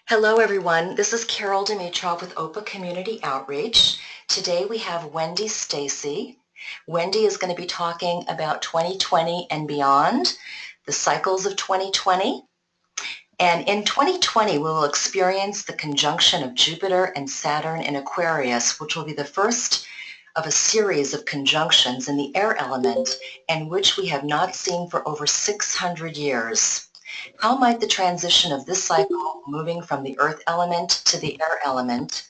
Hello everyone, this is Carol Dimitrov with OPA Community Outreach. Today we have Wendy Stacey. Wendy is going to be talking about 2020 and beyond, the cycles of 2020. And in 2020 we will experience the conjunction of Jupiter and Saturn in Aquarius, which will be the first of a series of conjunctions in the air element, and which we have not seen for over 600 years. How might the transition of this cycle, moving from the earth element to the air element,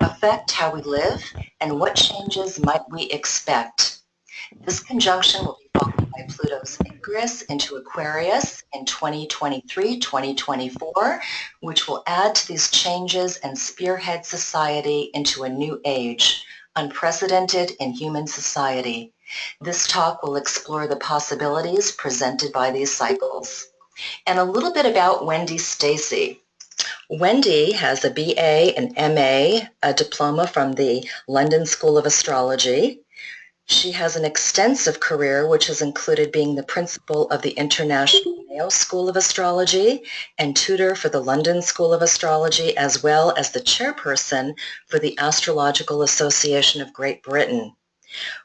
affect how we live, and what changes might we expect? This conjunction will be followed by Pluto's ingress into Aquarius in 2023-2024, which will add to these changes and spearhead society into a new age, unprecedented in human society. This talk will explore the possibilities presented by these cycles. And a little bit about Wendy Stacey. Wendy has a BA, an MA, a diploma from the London School of Astrology. She has an extensive career, which has included being the principal of the International Mayo School of Astrology and tutor for the London School of Astrology, as well as the chairperson for the Astrological Association of Great Britain.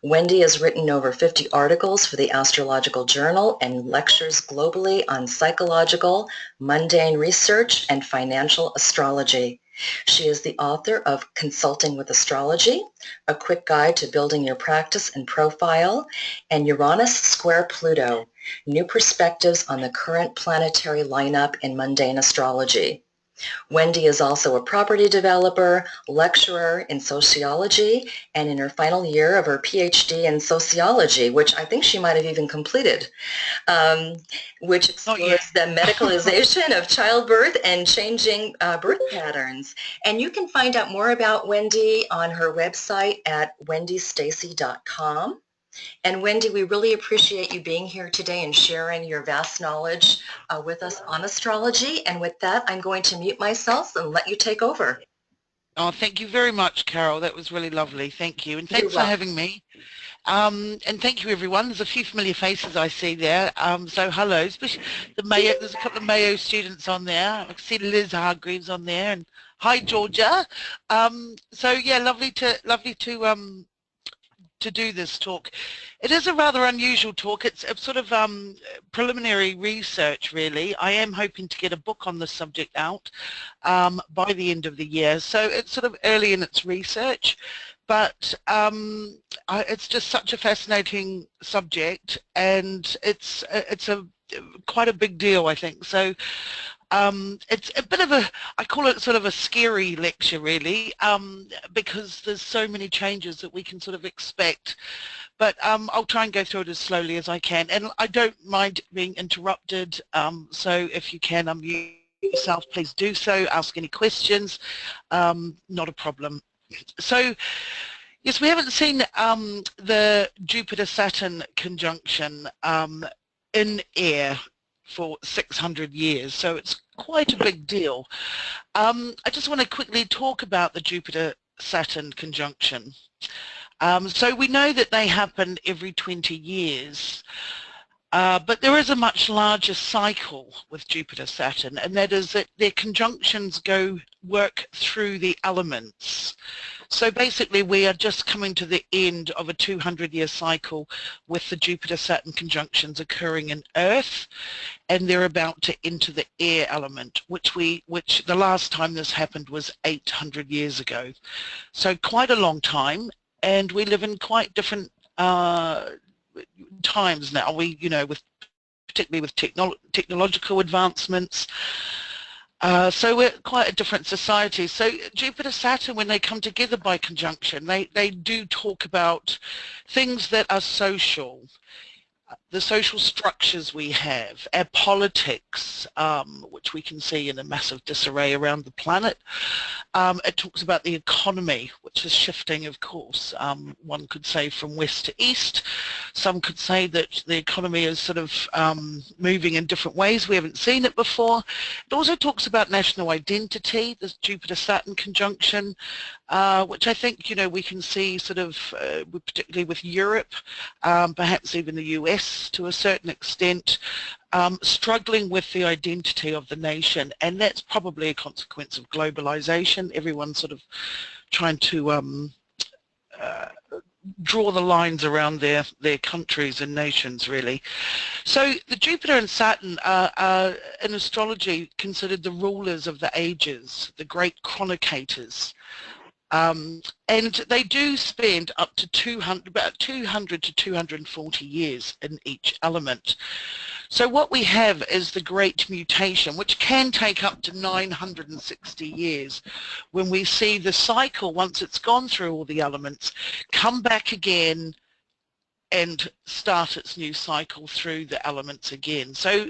Wendy has written over 50 articles for the Astrological Journal and lectures globally on psychological, mundane research, and financial astrology. She is the author of Consulting with Astrology, A Quick Guide to Building Your Practice and Profile, and Uranus Square Pluto, New Perspectives on the Current Planetary Line Up in Mundane Astrology. Wendy is also a property developer, lecturer in sociology, and in her final year of her PhD in sociology, which I think she might have even completed, which explores the medicalization of childbirth and changing birth patterns. And you can find out more about Wendy on her website at wendystacey.com. And Wendy, we really appreciate you being here today and sharing your vast knowledge with us on astrology. And with that, I'm going to mute myself and let you take over. Oh, thank you very much, Carol. That was really lovely. Thank you. And thanks for having me. And thank you, everyone. There's a few familiar faces I see there. So hello, especially the Mayo. There's a couple of Mayo students on there. I can see Liz Hargreaves on there. And hi, Georgia. So yeah, lovely to do this talk. It is a rather unusual talk. It's a sort of preliminary research, really. I am hoping to get a book on the subject out by the end of the year. So it's sort of early in its research, but it's just such a fascinating subject, and it's quite a big deal, I think. So it's a bit of I call it sort of a scary lecture, really, because there's so many changes that we can sort of expect. But I'll try and go through it as slowly as I can, and I don't mind being interrupted, so if you can unmute yourself, please do so, ask any questions, not a problem. So yes, we haven't seen the Jupiter-Saturn conjunction in air for 600 years, so it's quite a big deal. I just want to quickly talk about the Jupiter-Saturn conjunction. So we know that they happen every 20 years, but there is a much larger cycle with Jupiter-Saturn, and that is that their conjunctions work through the elements. So basically we are just coming to the end of a 200-year cycle with the Jupiter-Saturn conjunctions occurring in Earth, and they're about to enter the air element, which the last time this happened was 800 years ago. So quite a long time, and we live in quite different times now. We, particularly with technological advancements. So we're quite a different society. So Jupiter-Saturn, when they come together by conjunction, they do talk about things that are social, the social structures we have, our politics, which we can see in a massive disarray around the planet. It talks about the economy, which is shifting, of course, one could say from west to east. Some could say that the economy is sort of moving in different ways. We haven't seen it before. It also talks about national identity, this Jupiter-Saturn conjunction, which I think, you know, we can see sort of, particularly with Europe, perhaps even the US to a certain extent, struggling with the identity of the nation, and that's probably a consequence of globalization. Everyone's sort of trying to draw the lines around their countries and nations, really. So the Jupiter and Saturn are in astrology considered the rulers of the ages, the great chronicators. And they do spend up to about 200 to 240 years in each element. So what we have is the Great Mutation, which can take up to 960 years, when we see the cycle, once it's gone through all the elements, come back again and start its new cycle through the elements again. So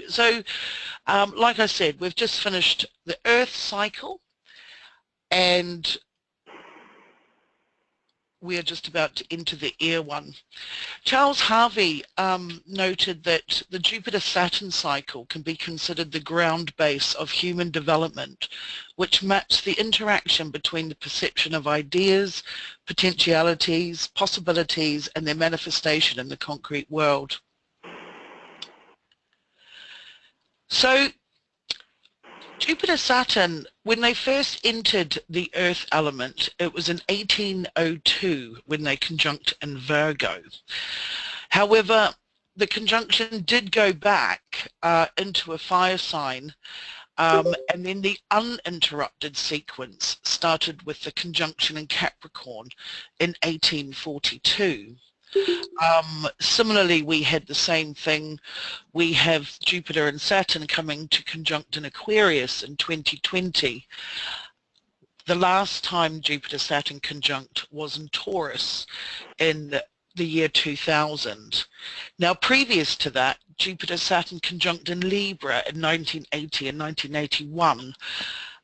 like I said, we've just finished the Earth cycle, and we are just about to enter the air one. Charles Harvey noted that the Jupiter-Saturn cycle can be considered the ground base of human development, which maps the interaction between the perception of ideas, potentialities, possibilities, and their manifestation in the concrete world. So Jupiter-Saturn, when they first entered the Earth element, it was in 1802 when they conjunct in Virgo. However, the conjunction did go back into a fire sign, and then the uninterrupted sequence started with the conjunction in Capricorn in 1842. Similarly, we had the same thing. We have Jupiter and Saturn coming to conjunct in Aquarius in 2020. The last time Jupiter-Saturn conjunct was in Taurus in the year 2000. Now, previous to that, Jupiter-Saturn conjunct in Libra in 1980 and 1981.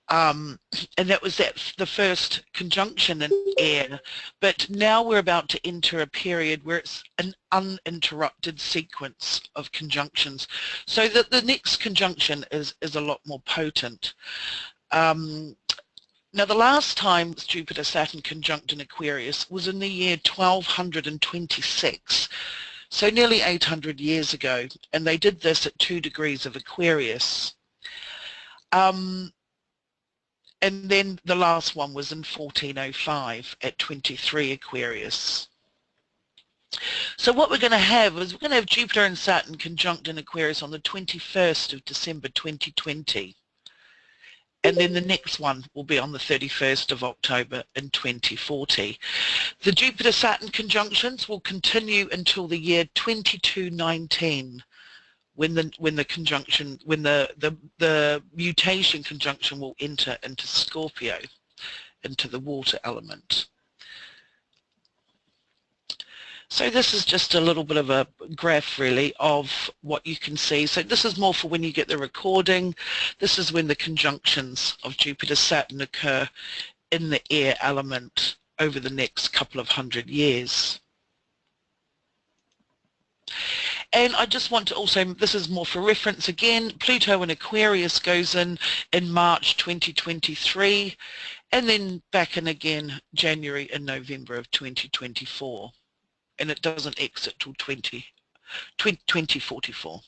And that was the first conjunction in air, but now we're about to enter a period where it's an uninterrupted sequence of conjunctions, so that the next conjunction is a lot more potent. Now, the last time Jupiter-Saturn conjunct in Aquarius was in the year 1226, so nearly 800 years ago, and they did this at 2 degrees of Aquarius. And then the last one was in 1405 at 23 Aquarius. So what we're going to have is we're going to have Jupiter and Saturn conjunct in Aquarius on the 21st of December 2020. And then the next one will be on the 31st of October in 2040. The Jupiter-Saturn conjunctions will continue until the year 2219. When the mutation conjunction will enter into Scorpio, into the water element. So this is just a little bit of a graph really of what you can see. So this is more for when you get the recording. This is when the conjunctions of Jupiter-Saturn occur in the air element over the next couple of 100 years. And I just want to also, this is more for reference again, Pluto in Aquarius goes in March 2023, and then back in again January and November of 2024. And it doesn't exit till 2044.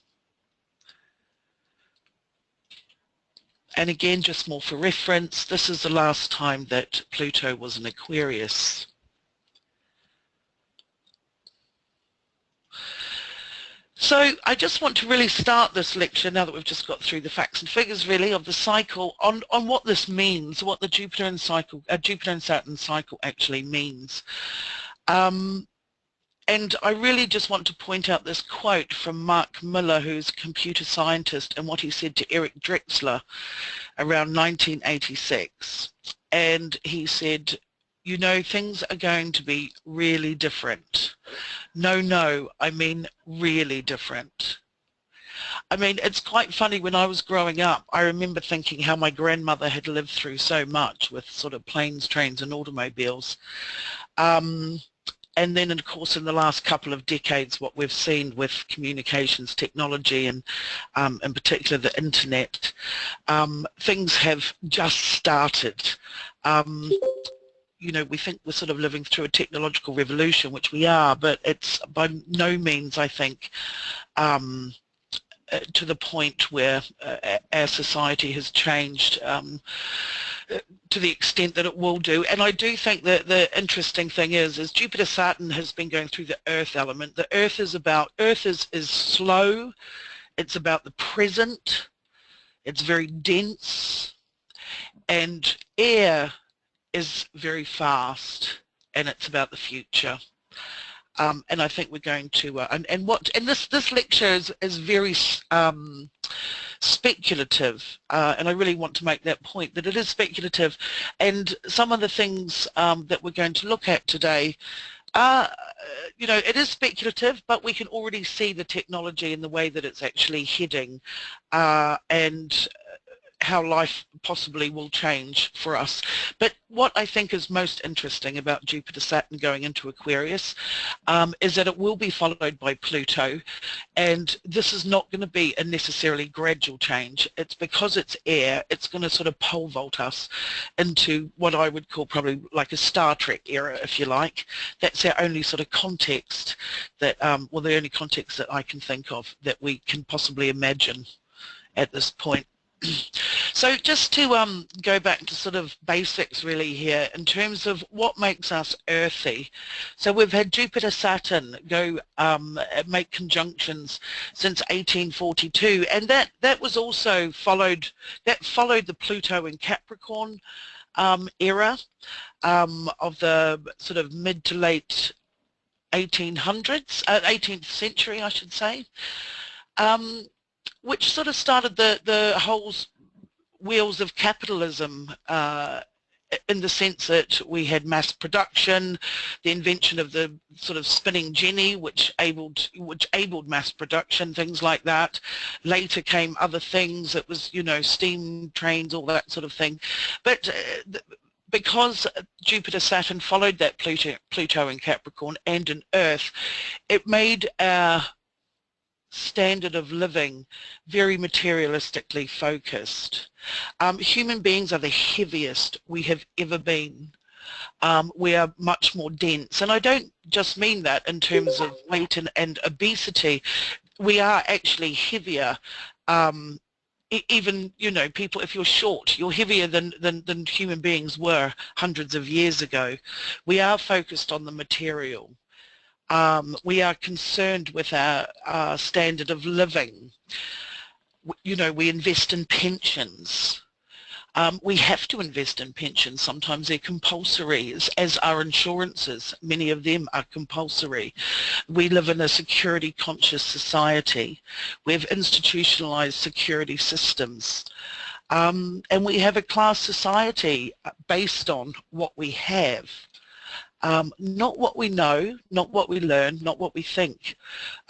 And again, just more for reference, this is the last time that Pluto was in Aquarius. So I just want to really start this lecture, now that we've just got through the facts and figures really of the cycle, on what this means, what the Jupiter and Saturn cycle actually means. And I really just want to point out this quote from Mark Miller, who's a computer scientist, and what he said to Eric Drexler around 1986. And he said, you know, things are going to be really different. No, I mean really different. I mean, it's quite funny, when I was growing up, I remember thinking how my grandmother had lived through so much with sort of planes, trains and automobiles. And then, of course, in the last couple of decades, what we've seen with communications technology and in particular the internet, things have just started. You know, we think we're sort of living through a technological revolution, which we are, but it's by no means, I think, to the point where our society has changed to the extent that it will do. And I do think that the interesting thing is Jupiter Saturn has been going through the Earth element. The Earth is slow, it's about the present, it's very dense, and air is very fast, and it's about the future. And I think we're going to and this lecture is very speculative, and I really want to make that point, that it is speculative, and some of the things that we're going to look at today are, you know, it is speculative, but we can already see the technology and the way that it's actually heading, and how life possibly will change for us. But what I think is most interesting about Jupiter Saturn going into Aquarius is that it will be followed by Pluto, and this is not going to be a necessarily gradual change. It's because it's air, it's going to sort of pole vault us into what I would call probably like a Star Trek era, if you like. That's our only sort of context that, well, the only context that I can think of that we can possibly imagine at this point. So just to go back to sort of basics really here in terms of what makes us earthy. So we've had Jupiter Saturn go make conjunctions since 1842, and that was also followed the Pluto and Capricorn era of the sort of mid to late 18th century, I should say. Which sort of started the whole wheels of capitalism in the sense that we had mass production, the invention of the sort of spinning jenny, which abled mass production, things like that. Later came other things. It was, you know, steam trains, all that sort of thing. But because Jupiter Saturn followed that Pluto in Capricorn and in Earth, it made our standard of living very materialistically focused. Human beings are the heaviest we have ever been. We are much more dense, and I don't just mean that in terms of weight and obesity. We are actually heavier. Even, you know, people, if you're short, you're heavier than human beings were hundreds of years ago. We are focused on the material. We are concerned with our standard of living. You know, we invest in pensions. We have to invest in pensions. Sometimes they're compulsory, as are insurances. Many of them are compulsory. We live in a security-conscious society. We have institutionalized security systems. And we have a class society based on what we have. Not what we know, not what we learn, not what we think.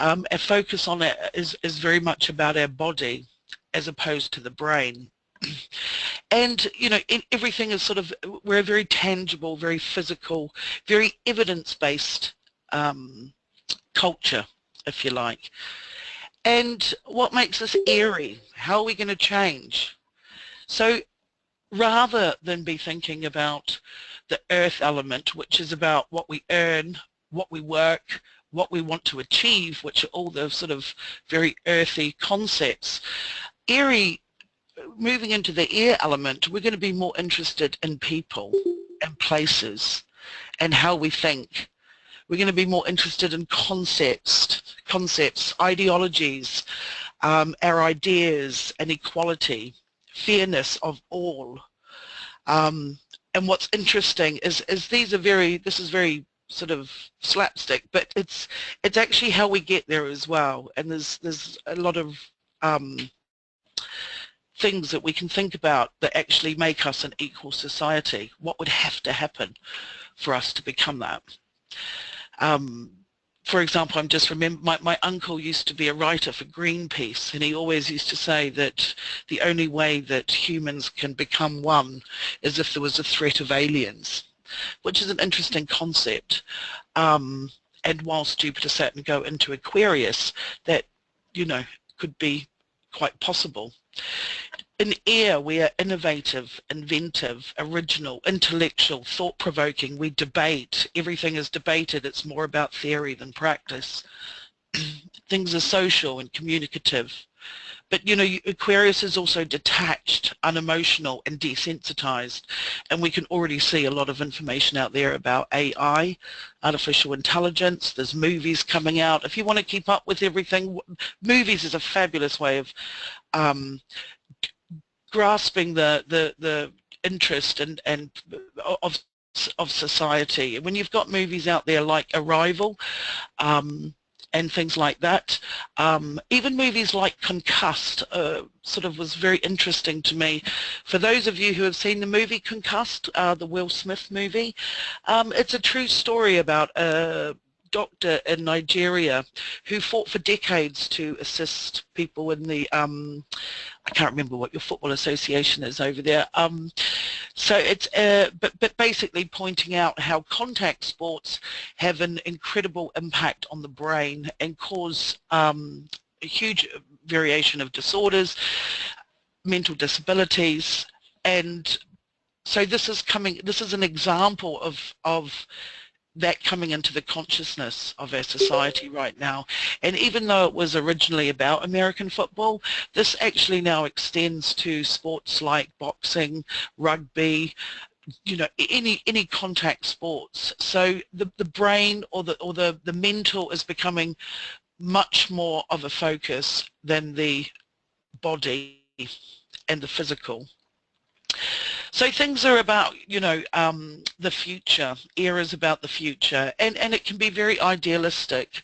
Our focus on it is very much about our body as opposed to the brain. And, you know, everything is sort of, we're a very tangible, very physical, very evidence-based culture, if you like. And what makes us airy? How are we going to change? So rather than be thinking about the earth element, which is about what we earn, what we work, what we want to achieve, which are all the sort of very earthy concepts, moving into the air element, we're going to be more interested in people and places and how we think. We're going to be more interested in concepts, ideologies, our ideas and equality, fairness of all. And what's interesting is this is very sort of slapstick, but it's actually how we get there as well. And there's a lot of things that we can think about that actually make us an equal society. What would have to happen for us to become that? For example, I'm just remember my uncle used to be a writer for Greenpeace, and he always used to say that the only way that humans can become one is if there was a threat of aliens. which is an interesting concept. And whilst Jupiter, Saturn go into Aquarius, that, you know, could be quite possible. In air, we are innovative, inventive, original, intellectual, thought-provoking. We debate. Everything is debated. It's more about theory than practice. Things are social and communicative. But, you know, Aquarius is also detached, unemotional, and desensitized. And we can already see a lot of information out there about AI, artificial intelligence. There's movies coming out. If you want to keep up with everything, movies is a fabulous way of grasping the interest and of society. When you've got movies out there like Arrival, and things like that. Even movies like Concussed sort of was very interesting to me. For those of you who have seen the movie Concussed, the Will Smith movie, it's a true story about a doctor in Nigeria who fought for decades to assist people in the, I can't remember what your football association is over there. So it's, but basically pointing out how contact sports have an incredible impact on the brain and cause a huge variation of disorders, mental disabilities, and so this is an example of that coming into the consciousness of our society right now. And even though it was originally about American football, this actually now extends to sports like boxing, rugby, you know, any contact sports. So the brain or the mental is becoming much more of a focus than the body and the physical. So things are about, you know, the future. Air is about the future, and it can be very idealistic.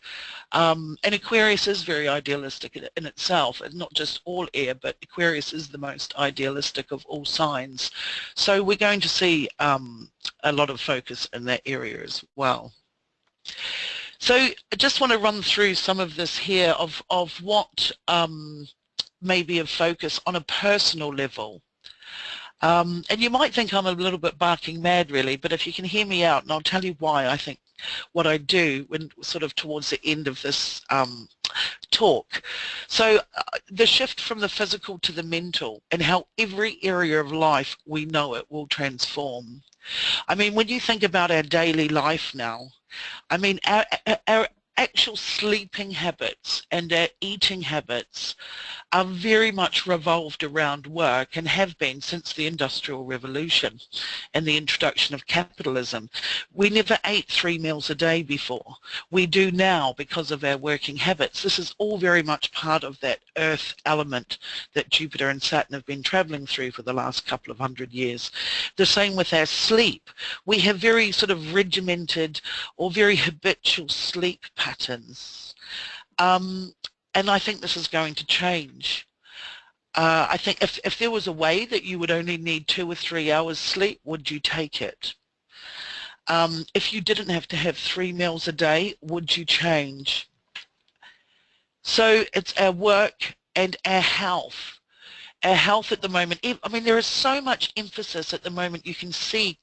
And Aquarius is very idealistic in itself, and not just all air, but Aquarius is the most idealistic of all signs. So we're going to see a lot of focus in that area as well. So I just want to run through some of this here of what may be of focus on a personal level. And you might think I'm a little bit barking mad really, but if you can hear me out, and I'll tell you why I think what I do when sort of towards the end of this talk. So the shift from the physical to the mental and how every area of life we know it will transform. I mean, when you think about our daily life now, I mean, our actual sleeping habits and our eating habits are very much revolved around work and have been since the Industrial Revolution and the introduction of capitalism. We never ate 3 meals a day before. We do now because of our working habits. This is all very much part of that earth element that Jupiter and Saturn have been traveling through for the last couple of 100 years. The same with our sleep. We have very sort of regimented or very habitual sleep patterns. And I think this is going to change. I think if there was a way that you would only need 2 or 3 hours sleep, would you take it? If you didn't have to have 3 meals a day, would you change? So it's our work and our health. Our health at the moment, I mean, there is so much emphasis at the moment you can see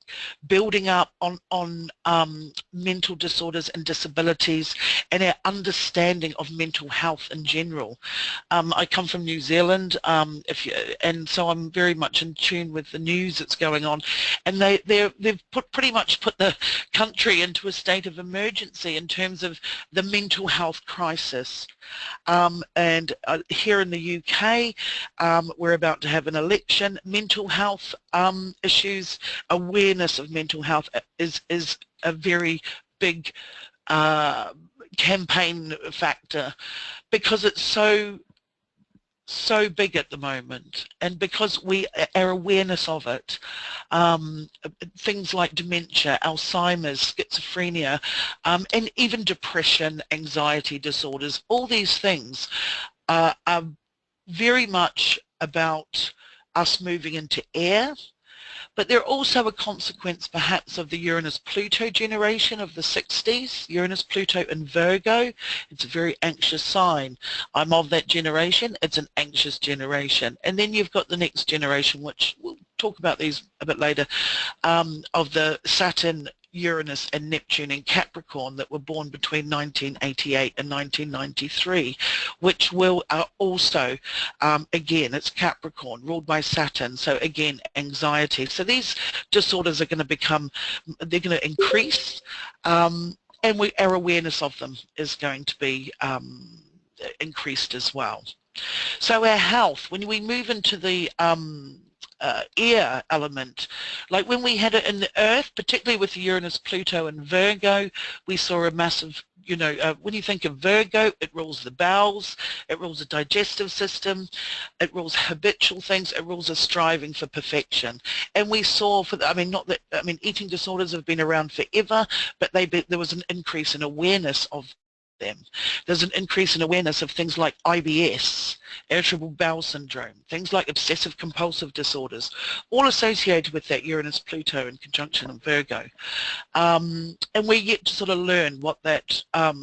building up on mental disorders and disabilities and our understanding of mental health in general. I come from New Zealand, and so I'm very much in tune with the news that's going on, and they've pretty much put the country into a state of emergency in terms of the mental health crisis. And here in the UK, we're about to have an election. Mental health issues, awareness of mental health is a very big campaign factor because it's so big at the moment, and because our awareness of it, things like dementia, Alzheimer's, schizophrenia, and even depression, anxiety disorders, all these things are very much about us moving into air, but they're also a consequence perhaps of the Uranus-Pluto generation of the 60s, Uranus-Pluto in Virgo. It's a very anxious sign. I'm of that generation. It's an anxious generation. And then you've got the next generation, which will talk about these a bit later, of the Saturn, Uranus and Neptune in Capricorn that were born between 1988 and 1993, which will also, again, it's Capricorn, ruled by Saturn, so again, anxiety. So these disorders are going to become, they're going to increase, and our awareness of them is going to be increased as well. So our health, when we move into the air element, like when we had it in the earth, particularly with Uranus, Pluto and Virgo, we saw a massive, you know, when you think of Virgo, it rules the bowels, it rules the digestive system, it rules habitual things, it rules a striving for perfection. And we saw, eating disorders have been around forever, but there was an increase in awareness of them. There's an increase in awareness of things like IBS, irritable bowel syndrome, things like obsessive compulsive disorders, all associated with that Uranus, Pluto in conjunction in Virgo. And we're yet to sort of learn what that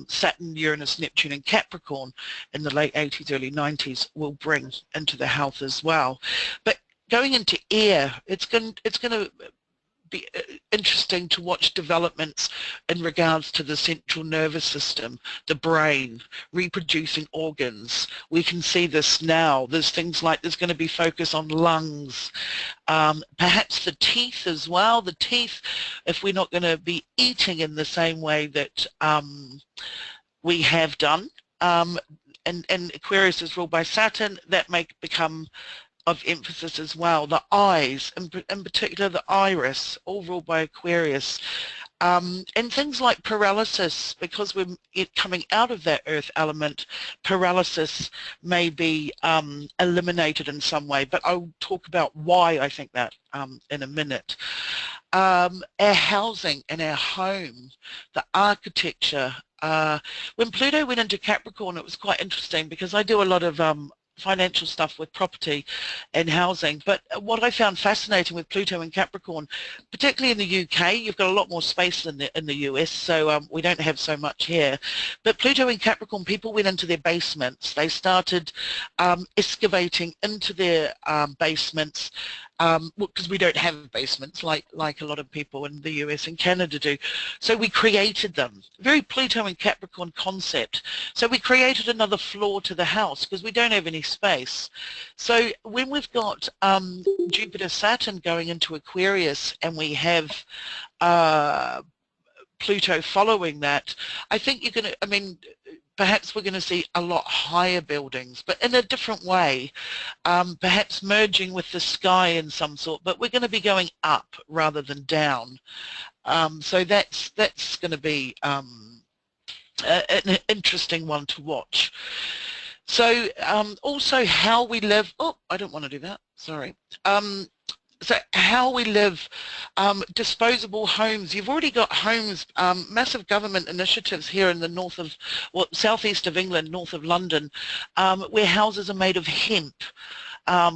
Saturn, Uranus, Neptune and Capricorn in the late 80s, early 90s will bring into the health as well. But going into air, it's going to be interesting to watch developments in regards to the central nervous system, the brain, reproducing organs. We can see this now. There's things like there's going to be focus on lungs, perhaps the teeth as well. The teeth, if we're not going to be eating in the same way that we have done, and Aquarius is ruled by Saturn, that may become of emphasis as well. The eyes, in particular the iris, all ruled by Aquarius. And things like paralysis, because we're coming out of that earth element, paralysis may be eliminated in some way, but I'll talk about why I think that in a minute. Our housing and our home, the architecture. When Pluto went into Capricorn, it was quite interesting because I do a lot of financial stuff with property and housing, but what I found fascinating with Pluto and Capricorn, particularly in the UK, you've got a lot more space than in the US, so we don't have so much here, but Pluto and Capricorn, people went into their basements, they started excavating into their basements, because we don't have basements like a lot of people in the US and Canada do. So we created them. Very Pluto and Capricorn concept. So we created another floor to the house because we don't have any space. So when we've got Jupiter, Saturn going into Aquarius and we have Pluto following that, I think you're going to, perhaps we're going to see a lot higher buildings, but in a different way, perhaps merging with the sky in some sort, but we're going to be going up rather than down. So that's going to be an interesting one to watch. So also how we live, oh, I don't want to do that, sorry. So how we live, disposable homes. You've already got homes, massive government initiatives here in the north of, well, southeast of England, north of London, where houses are made of hemp,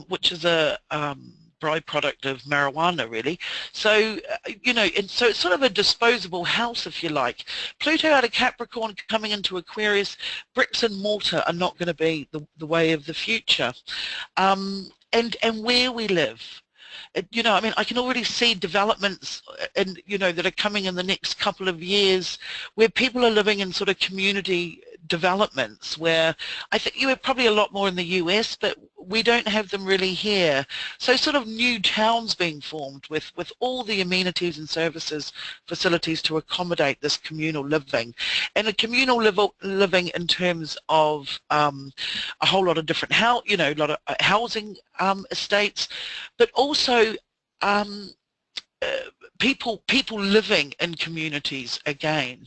which is a byproduct of marijuana, really. So, you know, and so it's sort of a disposable house, if you like. Pluto out of Capricorn coming into Aquarius, bricks and mortar are not going to be the way of the future. And where we live. You know, I can already see developments and, you know, that are coming in the next couple of years where people are living in sort of community developments where I think you have probably a lot more in the US, but we don't have them really here. So sort of new towns being formed with all the amenities and services, facilities to accommodate this communal living. And a communal living in terms of a whole lot of different, a lot of housing estates, but also people living in communities again.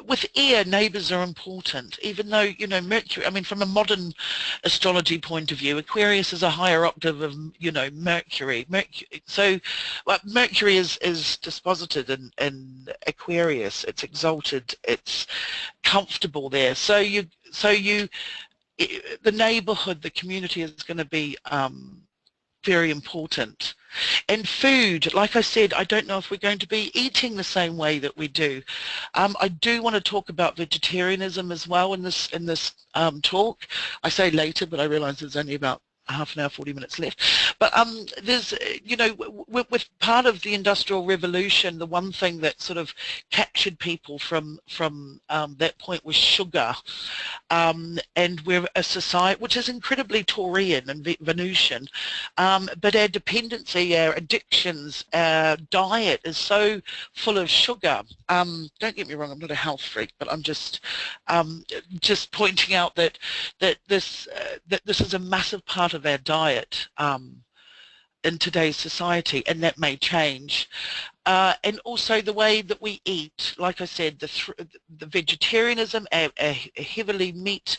With air, neighbours are important, even though, you know, Mercury, from a modern astrology point of view, Aquarius is a higher octave of, you know, Mercury. So Mercury is disposited in Aquarius, it's exalted, it's comfortable there. So the neighbourhood, the community is going to be very important. And food, like I said, I don't know if we're going to be eating the same way that we do. I do want to talk about vegetarianism as well in this talk. I say later, but I realise there's only about half an hour, 40 minutes left. But there's, you know, with part of the Industrial Revolution, the one thing that sort of captured people from that point was sugar. And we're a society which is incredibly Taurian and Venusian, but our dependency, our addictions, our diet is so full of sugar. Don't get me wrong, I'm not a health freak, but I'm just pointing out that this is a massive part of our diet in today's society, and that may change. And also the way that we eat, like I said, the vegetarianism, a heavily meat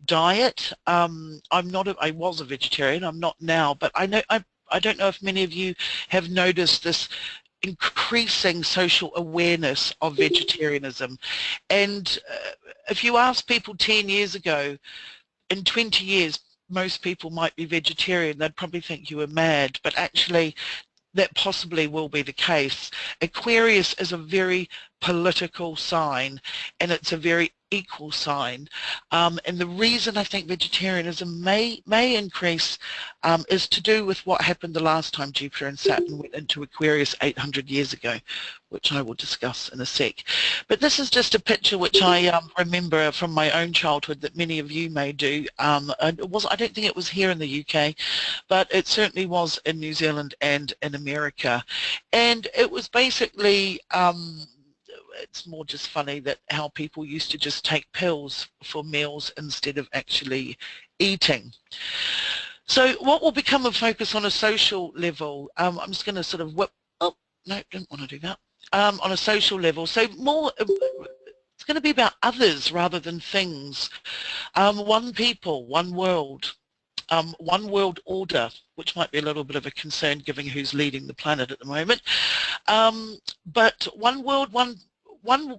diet. I was a vegetarian, I'm not now, but I don't know if many of you have noticed this increasing social awareness of vegetarianism. And if you ask people 10 years ago, in 20 years, most people might be vegetarian, they'd probably think you were mad, but actually that possibly will be the case. Aquarius is a very political sign, and it's a very equal sign, and the reason I think vegetarianism may increase is to do with what happened the last time Jupiter and Saturn went into Aquarius 800 years ago, which I will discuss in a sec. But this is just a picture which I remember from my own childhood that many of you may do. And I don't think it was here in the UK, but it certainly was in New Zealand and in America, and it was basically it's more just funny that how people used to just take pills for meals instead of actually eating. So what will become a focus on a social level, I'm just going to sort of whip, oh no, didn't want to do that, on a social level. So more, it's going to be about others rather than things. One people, one world. One world order, which might be a little bit of a concern given who's leading the planet at the moment. But one world, one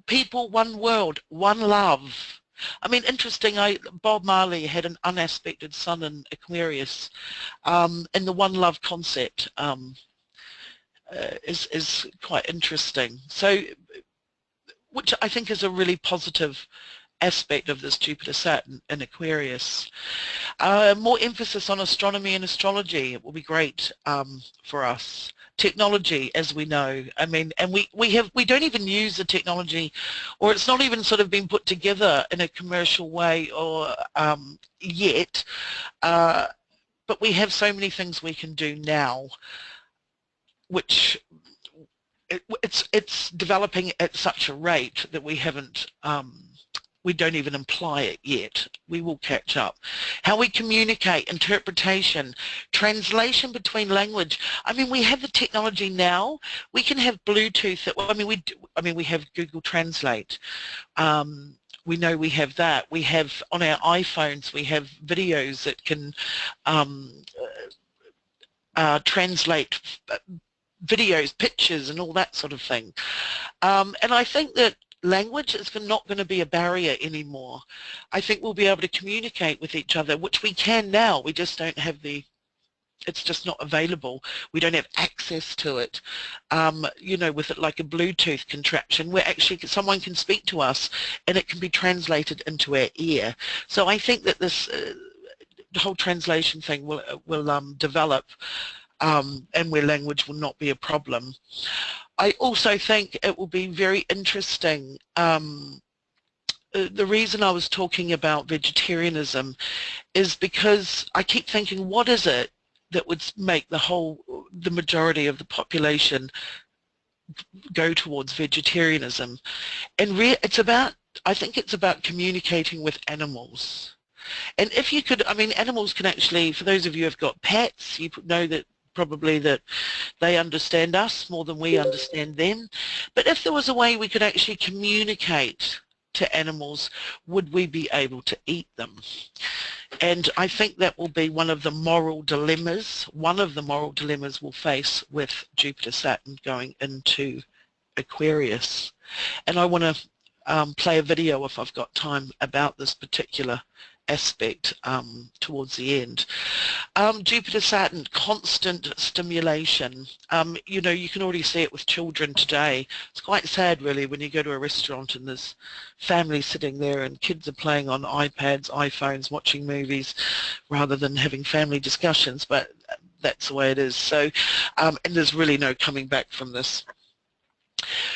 people, one world, one love. I mean, interesting, Bob Marley had an unaspected sun in Aquarius, and the one love concept is quite interesting. So, which I think is a really positive aspect of this Jupiter-Saturn in Aquarius. More emphasis on astronomy and astrology, it will be great for us. Technology, as we know, I mean, and we don't even use the technology, or it's not even sort of been put together in a commercial way or yet, but we have so many things we can do now, which it's developing at such a rate that we haven't we don't even imply it yet. We will catch up. How we communicate, interpretation, translation between language. I mean, we have the technology now. We can have Bluetooth. We have Google Translate. We know we have that. We have on our iPhones, we have videos that can translate videos, pictures, and all that sort of thing. And I think that language is not going to be a barrier anymore. I think we'll be able to communicate with each other, which we can now. We just don't have it's just not available. We don't have access to it. You know, with it like a Bluetooth contraption where actually someone can speak to us and it can be translated into our ear. So I think that this the whole translation thing will develop, and where language will not be a problem. I also think it will be very interesting. The reason I was talking about vegetarianism is because I keep thinking, what is it that would make the majority of the population go towards vegetarianism? And I think it's about communicating with animals. And if you could, I mean, animals can actually, for those of you who have got pets, you know that probably that they understand us more than we understand them. But if there was a way we could actually communicate to animals, would we be able to eat them? And I think that will be one of the moral dilemmas. One of the moral dilemmas we'll face with Jupiter-Saturn going into Aquarius. And I want to play a video, if I've got time, about this particular aspect towards the end. Jupiter Saturn, constant stimulation. You know, you can already see it with children today. It's quite sad really when you go to a restaurant and there's families sitting there and kids are playing on iPads, iPhones, watching movies rather than having family discussions, but that's the way it is. So, and there's really no coming back from this.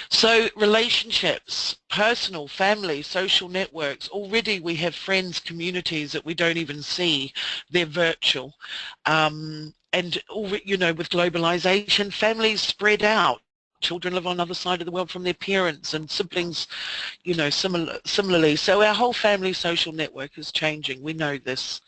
So relationships, personal, family, social networks, already we have friends, communities that we don't even see, they're virtual. And, you know, with globalization, families spread out. Children live on the other side of the world from their parents, and siblings, you know, similarly. So our whole family social network is changing. We know this.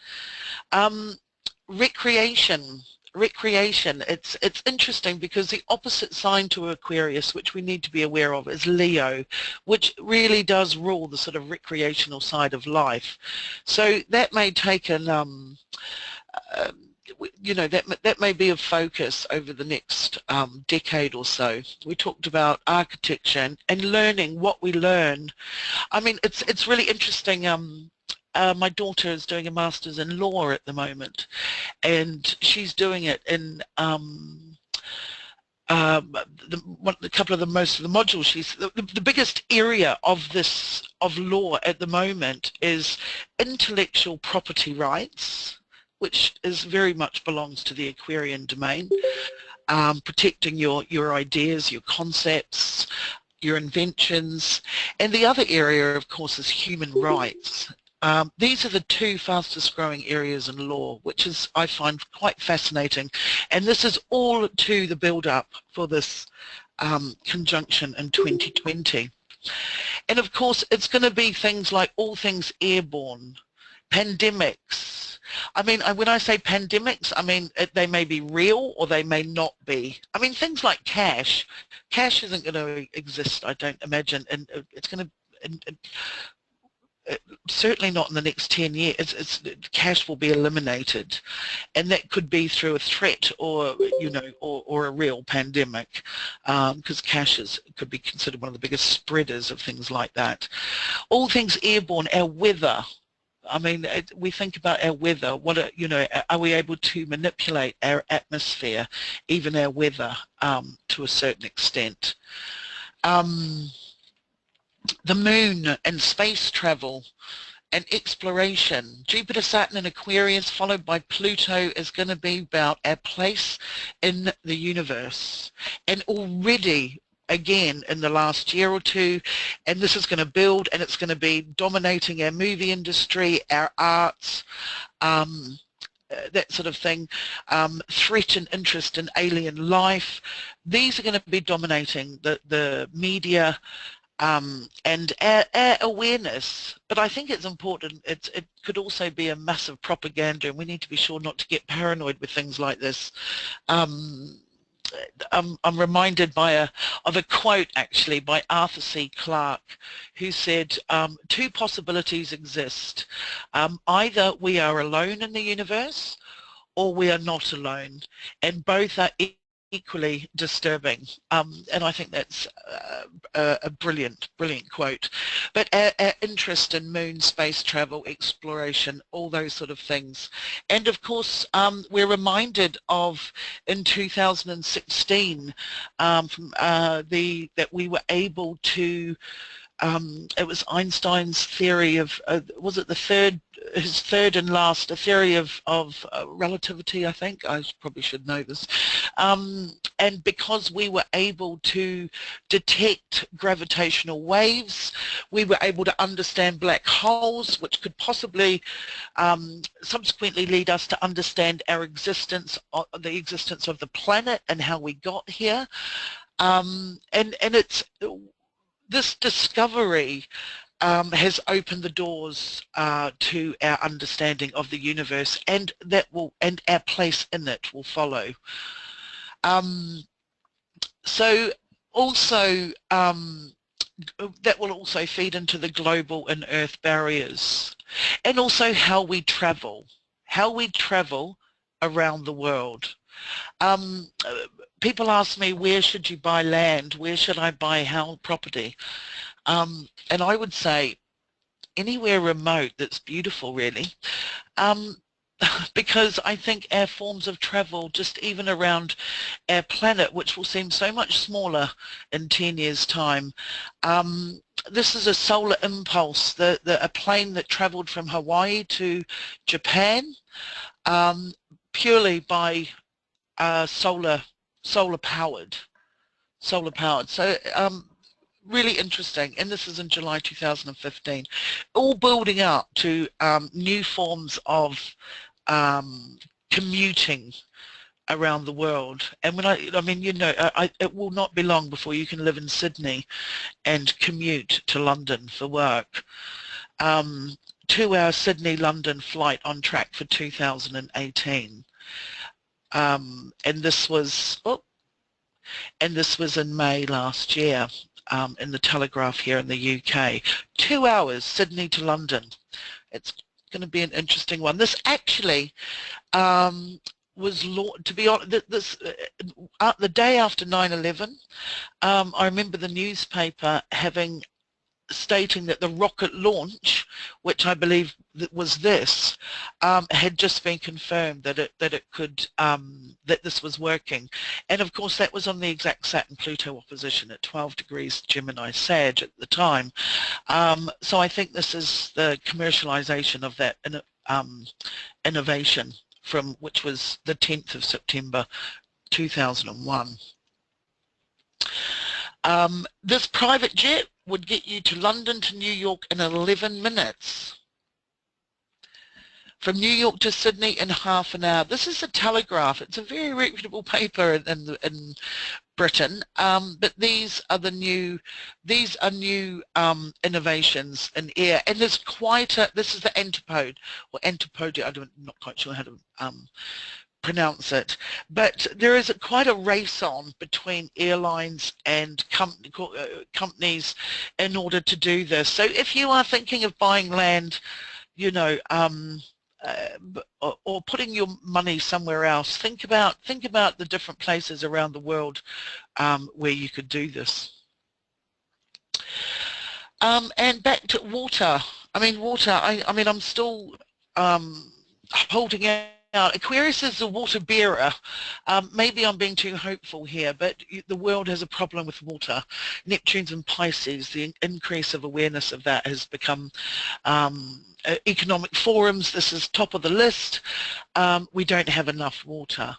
Recreation. It's interesting because the opposite sign to Aquarius, which we need to be aware of, is Leo, which really does rule the sort of recreational side of life. So that may take an you know, that may be a focus over the next decade or so. We talked about architecture and learning what we learn. I mean, it's really interesting. My daughter is doing a master's in law at the moment, and she's doing it in a couple of the most of the modules. The biggest area of law at the moment is intellectual property rights, which is very much belongs to the Aquarian domain, protecting your ideas, your concepts, your inventions, and the other area, of course, is human rights. These are the two fastest growing areas in law, which is, I find, quite fascinating. And this is all to the build-up for this conjunction in 2020. And of course, it's going to be things like all things airborne, pandemics. I mean, when I say pandemics, I mean, they may be real or they may not be. I mean, things like cash isn't going to exist, I don't imagine, and it's going to... certainly not in the next 10 years. Cash will be eliminated, and that could be through a threat or, you know, or a real pandemic, because cash could be considered one of the biggest spreaders of things like that. All things airborne, our weather. I mean, we think about our weather. You know, are we able to manipulate our atmosphere, even our weather, to a certain extent? The moon and space travel and exploration. Jupiter, Saturn and Aquarius followed by Pluto is going to be about our place in the universe. And already, again, in the last year or two, and this is going to build, and it's going to be dominating our movie industry, our arts, that sort of thing, threat and interest in alien life. These are going to be dominating the media, and our awareness. But I think it's important, it could also be a massive propaganda, and we need to be sure not to get paranoid with things like this. I'm reminded of a quote actually by Arthur C. Clarke, who said, two possibilities exist. Either we are alone in the universe or we are not alone, and both are equally disturbing, and I think that's a brilliant quote. But our interest in moon, space travel, exploration, all those sort of things. And of course, we're reminded of in 2016 that we were able to, it was Einstein's theory of, was it his third and last, a theory of relativity, I think. I probably should know this. And because we were able to detect gravitational waves, we were able to understand black holes, which could possibly subsequently lead us to understand our existence, the existence of the planet and how we got here. And it's this discovery has opened the doors to our understanding of the universe, and our place in it will follow. So also that will also feed into the global and earth barriers, and also how we travel around the world. People ask me, where should you buy land? Where should I buy property? And I would say anywhere remote that's beautiful, really. Because I think our forms of travel, just even around our planet, which will seem so much smaller in 10 years' time. This is a solar impulse, a plane that travelled from Hawaii to Japan purely by solar powered. So really interesting, and this is in July 2015, all building up to new forms of commuting around the world. And when I mean, you know, it will not be long before you can live in Sydney and commute to London for work. 2-hour Sydney-London flight on track for 2018. And this was in May last year, in the Telegraph here in the UK. 2 hours, Sydney to London. It's going to be an interesting one. This actually was, to be honest, the day after 9/11. I remember the newspaper stating that the rocket launch, which I believe was this, had just been confirmed that it could that this was working, and of course that was on the exact Saturn-Pluto opposition at 12 degrees Gemini Sag at the time. So I think this is the commercialization of that innovation, which was the 10th of September 2001. This private jet would get you to London to New York in 11 minutes. From New York to Sydney in half an hour. This is a Telegraph. It's a very reputable paper in Britain, but these are new innovations in air. And there's this is the antipode, or antipode, I'm not quite sure how to pronounce it, but there is quite a race on between airlines and companies in order to do this. So if you are thinking of buying land, you know, or putting your money somewhere else, think about the different places around the world where you could do this. And back to water. I mean, water. I mean, I'm still holding out. Aquarius is the water bearer. Maybe I'm being too hopeful here, but the world has a problem with water. Neptune's in Pisces. The increase of awareness of that has become economic forums. This is top of the list. We don't have enough water.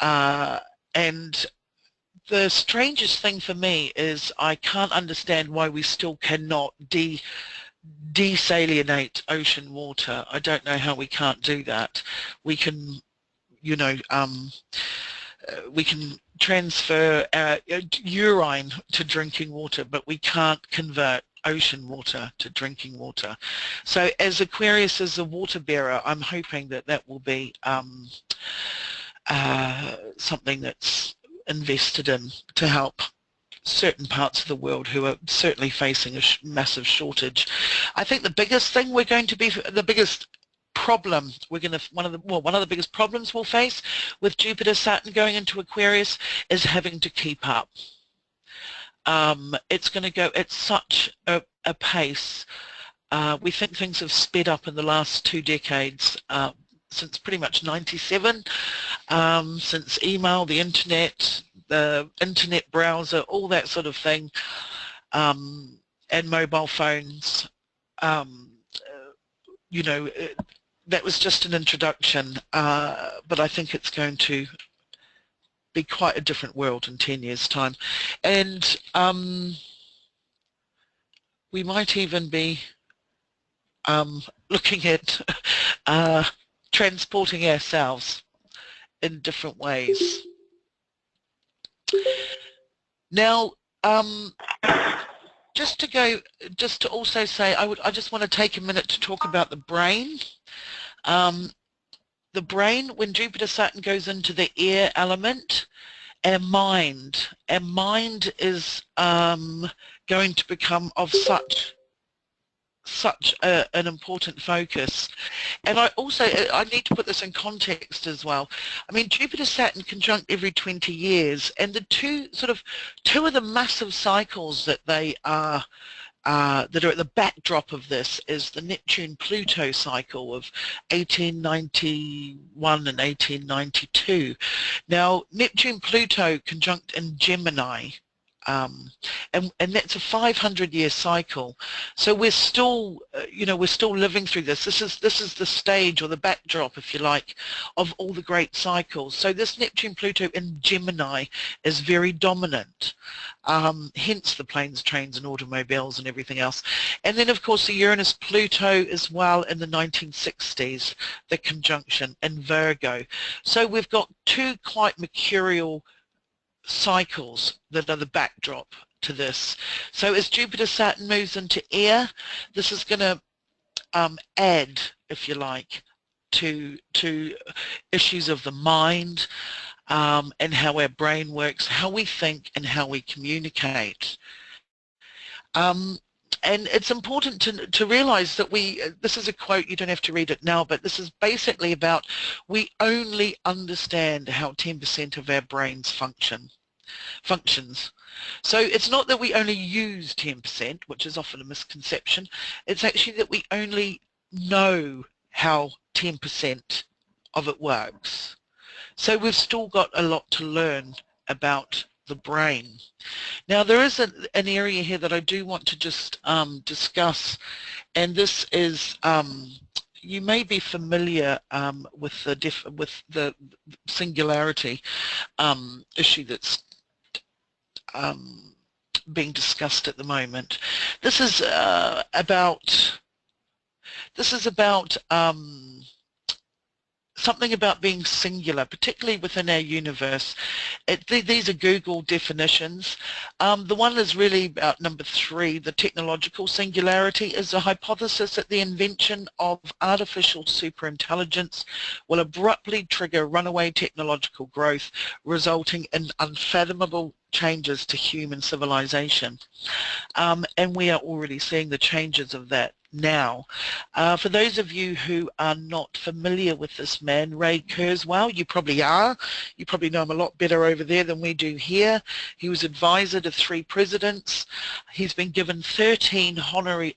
And the strangest thing for me is I can't understand why we still cannot desalinate ocean water. I don't know how we can't do that. We can, you know, we can transfer urine to drinking water, but we can't convert ocean water to drinking water. So as Aquarius is a water bearer, I'm hoping that will be something that's invested in to help certain parts of the world who are certainly facing a massive shortage. I think the biggest thing the biggest problem one of the biggest problems we'll face with Jupiter Saturn going into Aquarius is having to keep up. It's going to go at such a pace. We think things have sped up in the last 2 decades, since pretty much 97, since email, the internet browser, all that sort of thing, and mobile phones. You know, that was just an introduction, but I think it's going to be quite a different world in 10 years' time. And we might even be looking at transporting ourselves in different ways. Now, just to also say, I just want to take a minute to talk about the brain. The brain, when Jupiter Saturn goes into the air element, our mind is going to become of such an important focus. And I need to put this in context as well. I mean, Jupiter Saturn conjunct every 20 years, and the two of the massive cycles that they are that are at the backdrop of this is the Neptune-Pluto cycle of 1891 and 1892. Now, Neptune-Pluto conjunct in Gemini, and that's a 500-year cycle. So we're still, we're still living through this. This is the stage or the backdrop, if you like, of all the great cycles. So this Neptune-Pluto in Gemini is very dominant, hence the planes, trains, and automobiles and everything else. And then, of course, the Uranus-Pluto as well in the 1960s, the conjunction in Virgo. So we've got two quite mercurial cycles that are the backdrop to this. So as Jupiter-Saturn moves into air, this is going to add, if you like, to issues of the mind, and how our brain works, how we think and how we communicate. And it's important to realize that this is a quote, you don't have to read it now, but this is basically about we only understand how 10% of our brains functions. So it's not that we only use 10%, which is often a misconception. It's actually that we only know how 10% of it works. So we've still got a lot to learn about the brain. Now there is an area here that I do want to just discuss, and this is you may be familiar with the singularity issue that's being discussed at the moment. This is about something about being singular, particularly within our universe. These are Google definitions. The one is really about number 3, the technological singularity is a hypothesis that the invention of artificial superintelligence will abruptly trigger runaway technological growth, resulting in unfathomable changes to human civilization. And we are already seeing the changes of that now. For those of you who are not familiar with this man, Ray Kurzweil, you probably are. You probably know him a lot better over there than we do here. He was advisor to 3 presidents. He's been given 13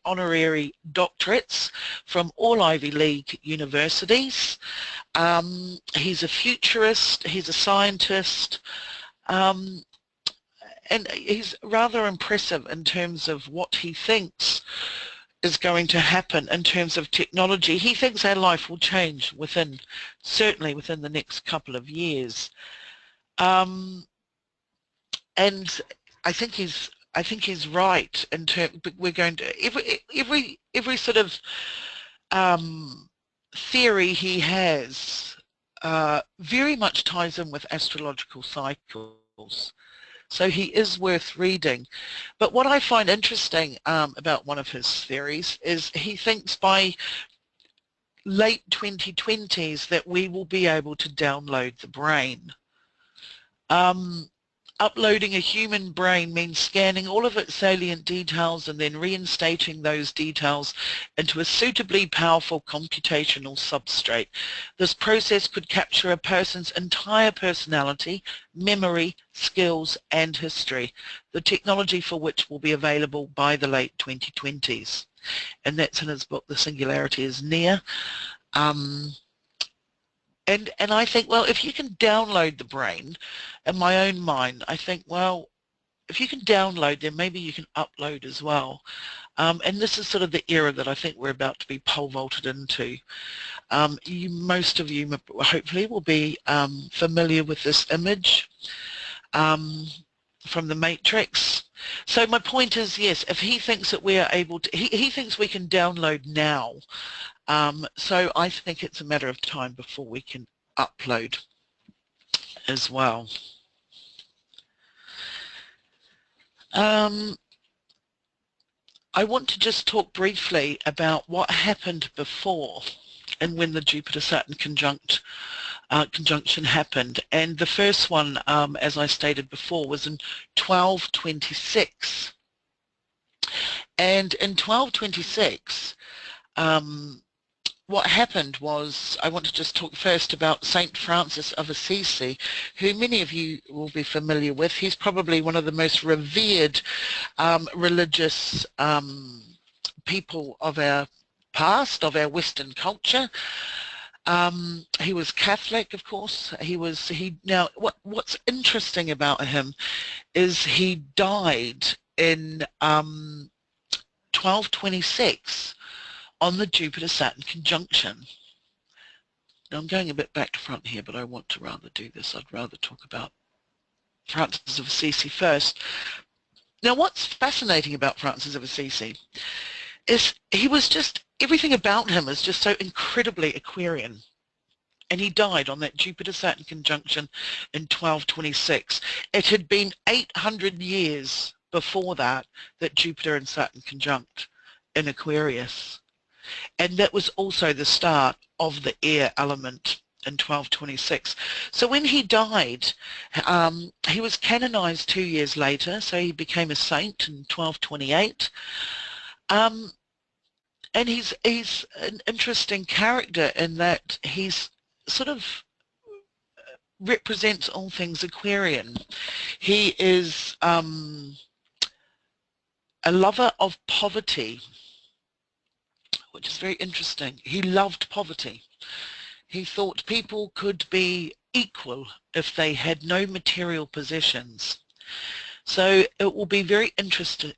honorary doctorates from all Ivy League universities. He's a futurist, he's a scientist, and he's rather impressive in terms of what he thinks is going to happen in terms of technology. He thinks our life will change certainly within the next couple of years. And I think he's right in terms, but we're going to, every sort of theory he has very much ties in with astrological cycles. So he is worth reading. But what I find interesting about one of his theories is he thinks by late 2020s that we will be able to download the brain. Uploading a human brain means scanning all of its salient details and then reinstating those details into a suitably powerful computational substrate. This process could capture a person's entire personality, memory, skills and history, the technology for which will be available by the late 2020s. And that's in his book, The Singularity is Near. And I think, well, if you can download the brain, in my own mind, I think, well, if you can download, then maybe you can upload as well. And this is sort of the era that I think we're about to be pole vaulted into. Most of you hopefully will be familiar with this image from the Matrix. So my point is, yes, if he thinks that we are able to, he thinks we can download now. So I think it's a matter of time before we can upload as well. I want to just talk briefly about what happened before and when the Jupiter-Saturn conjunction happened. And the first one, as I stated before, was in 1226. And in 1226, what happened was, I want to just talk first about Saint Francis of Assisi, who many of you will be familiar with. He's probably one of the most revered religious people of our past, of our Western culture. He was Catholic, of course. Now what's interesting about him is he died in 1226 on the Jupiter-Saturn conjunction. Now I'm going a bit back to front here, but I want to rather do this. I'd rather talk about Francis of Assisi first. Now what's fascinating about Francis of Assisi is he was just, everything about him is just so incredibly Aquarian. And he died on that Jupiter-Saturn conjunction in 1226. It had been 800 years before that Jupiter and Saturn conjunct in Aquarius. And that was also the start of the air element in 1226. So when he died, he was canonized 2 years later, so he became a saint in 1228. And he's an interesting character in that he's sort of represents all things Aquarian. He is a lover of poverty, which is very interesting. He loved poverty. He thought people could be equal if they had no material possessions. So it will be very interesting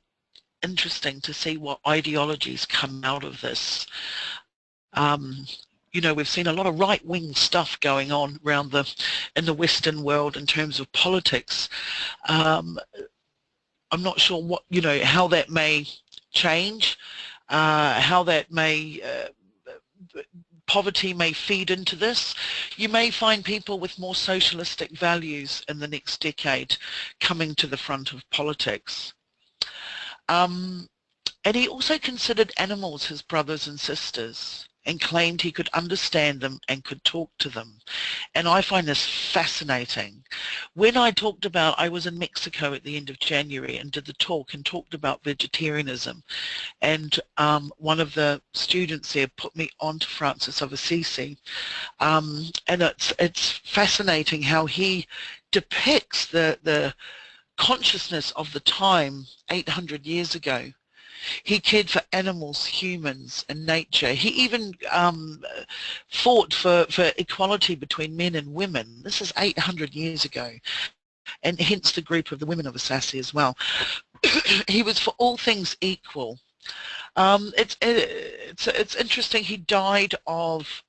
to see what ideologies come out of this. You know, we've seen a lot of right-wing stuff going on around in the Western world in terms of politics. I'm not sure what, you know, how that may change, how that may, poverty may feed into this. You may find people with more socialistic values in the next decade coming to the front of politics. And he also considered animals his brothers and sisters and claimed he could understand them and could talk to them. And I find this fascinating. When I was in Mexico at the end of January and did the talk and talked about vegetarianism, and one of the students there put me on to Francis of Assisi, and it's fascinating how he depicts the consciousness of the time 800 years ago. He cared for animals, humans, and nature. He even fought for equality between men and women. This is 800 years ago, and hence the group of the women of Assisi as well. He was for all things equal. It's interesting. He died of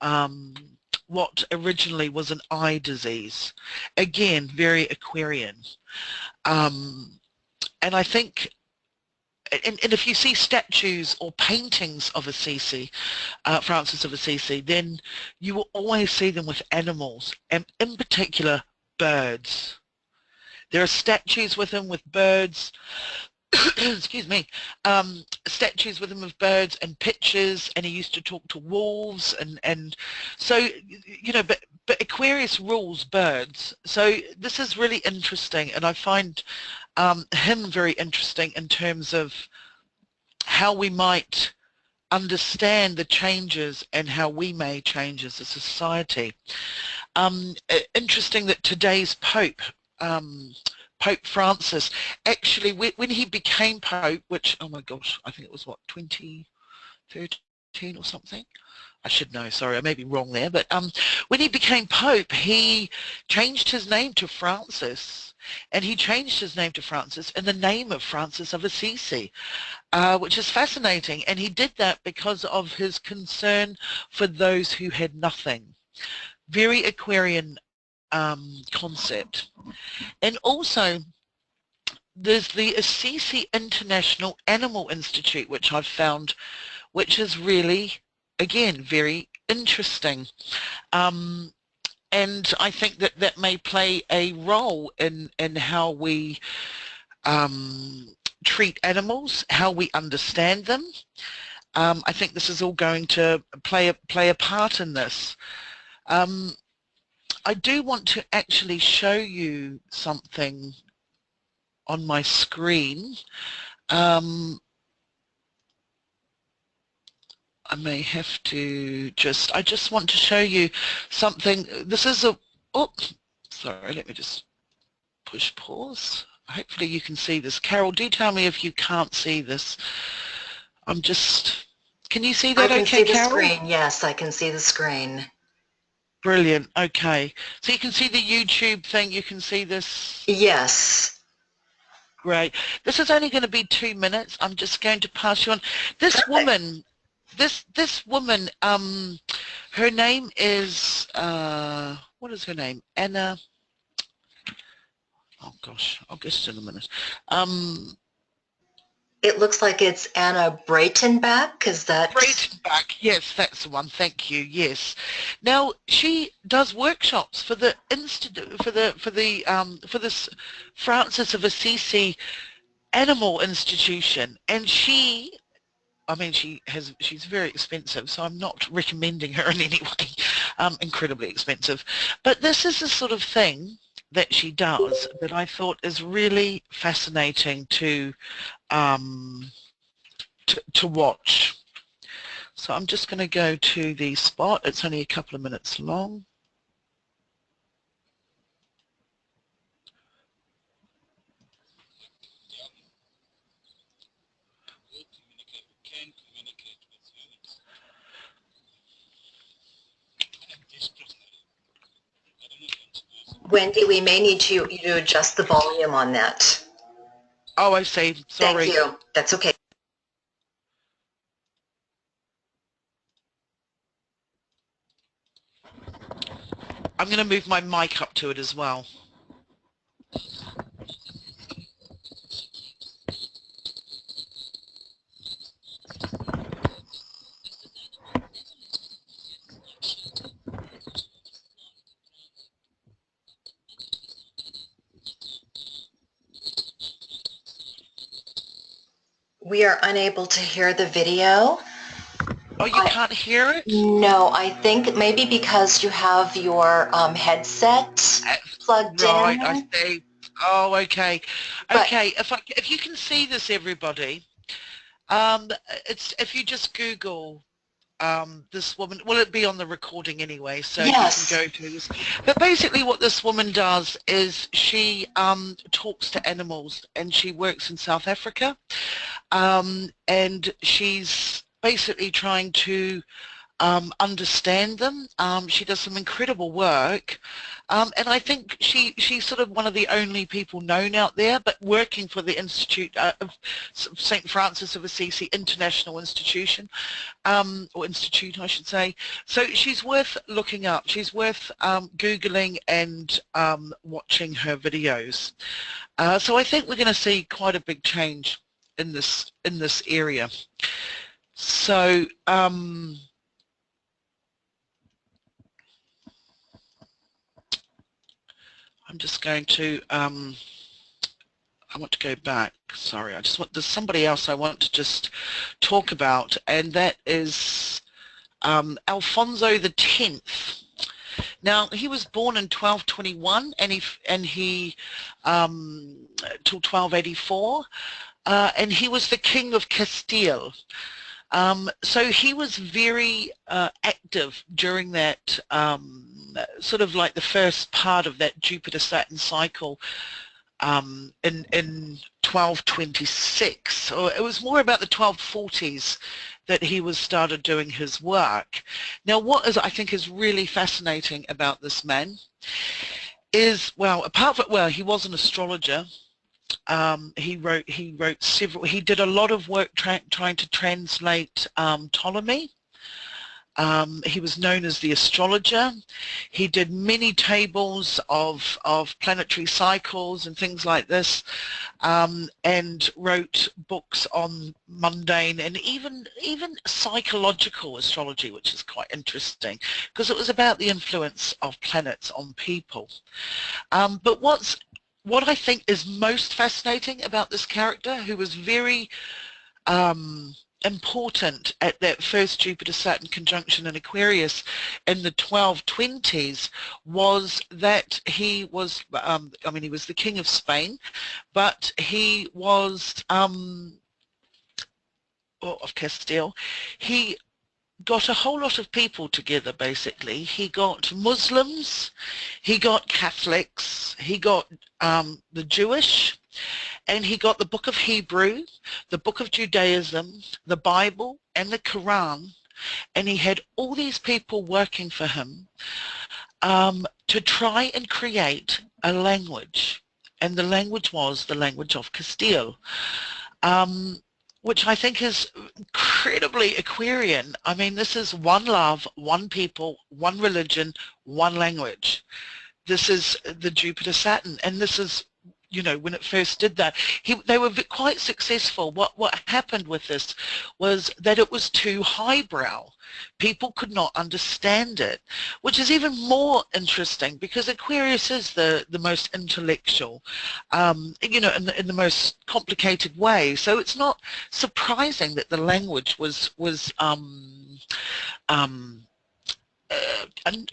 what originally was an eye disease. Again, very Aquarian. And I think, and if you see statues or paintings of Assisi, Francis of Assisi, then you will always see them with animals, and in particular birds. There are statues with him with birds, excuse me, statues with him of birds and pictures, and he used to talk to wolves, and so, you know, but Aquarius rules birds. So this is really interesting, and I find him very interesting in terms of how we might understand the changes and how we may change as a society. Interesting that today's Pope, Pope Francis, actually when he became Pope, which, oh my gosh, I think it was what, 2013 or something? I should know, sorry, I may be wrong there, but when he became Pope, he changed his name to Francis, and he changed his name to Francis in the name of Francis of Assisi, which is fascinating, and he did that because of his concern for those who had nothing. Very Aquarian concept. And also, there's the Assisi International Animal Institute, which I've found, which is really, again, very interesting. And I think that that may play a role in how we treat animals, how we understand them. I think this is all going to play a part in this. I do want to actually show you something on my screen. I may have to I just want to show you something. This is a, oh, sorry, let me just push pause. Hopefully you can see this. Carol, do tell me if you can't see this. I'm just, can you see I that can okay, see the Carol? screen. Yes, I can see the screen. Brilliant, okay. So you can see the YouTube thing, you can see this? Yes. Great. This is only going to be 2 minutes. I'm just going to pass you on. This Perfect. woman, this woman, her name is, what is her name? Anna, oh gosh, I'll guess in a minute. It looks like it's Anna Breitenbach. Is that? Breitenbach, yes, that's the one. Thank you. Yes. Now she does workshops for the institute for this Francis of Assisi Animal Institution, and I mean, she's very expensive, so I'm not recommending her in any way. Incredibly expensive, but this is the sort of thing that she does that I thought is really fascinating um, to watch. So I'm just going to go to the spot. It's only a couple of minutes long. Wendy, we may need you to adjust the volume on that. Oh, I see. Thank Sorry. you. That's okay. I'm going to move my mic up to it as well. We are unable to hear the video. Oh, you can't hear it? No, I think maybe because you have your headset plugged Right, I in. see. Oh, okay. But Okay, if you can see this, everybody, it's if you just Google this woman, will it be on the recording anyway, so you can yes, go to this. But basically what this woman does is she talks to animals, and she works in South Africa, and she's basically trying to understand them. She does some incredible work, and I think she's sort of one of the only people known out there, but working for the Institute of St. Francis of Assisi International Institution, or Institute I should say. So she's worth looking up. She's worth Googling and watching her videos. So I think we're going to see quite a big change in this area. So I'm just going to, I want to go back, sorry, there's somebody else I want to just talk about, and that is Alfonso X. Now, he was born in 1221, and he till 1284, and he was the King of Castile. So he was very active during that sort of like the first part of that Jupiter-Saturn cycle in 1226. So it was more about the 1240s that he started doing his work. Now, what I think is really fascinating about this man is, well, apart from, well, he was an astrologer. He wrote several, he did a lot of work trying to translate Ptolemy. He was known as the astrologer. He did many tables of planetary cycles and things like this, and wrote books on mundane and even psychological astrology, which is quite interesting because it was about the influence of planets on people. But what I think is most fascinating about this character, who was very important at that first Jupiter-Saturn conjunction in Aquarius in the 1220s, was that he was, I mean, he was the King of Spain, but he was, of Castile. He got a whole lot of people together, basically. He got Muslims, he got Catholics, he got the Jewish, and he got the Book of Hebrew, the Book of Judaism, the Bible, and the Quran, and he had all these people working for him to try and create a language, and the language was the language of Castile. Which I think is incredibly Aquarian. I mean, this is one love, one people, one religion, one language. This is the Jupiter Saturn, and this is, you know, when it first did that, they were quite successful. What happened with this was that it was too highbrow. People could not understand it, which is even more interesting because Aquarius is the most intellectual, you know, in the most complicated way. So it's not surprising that the language was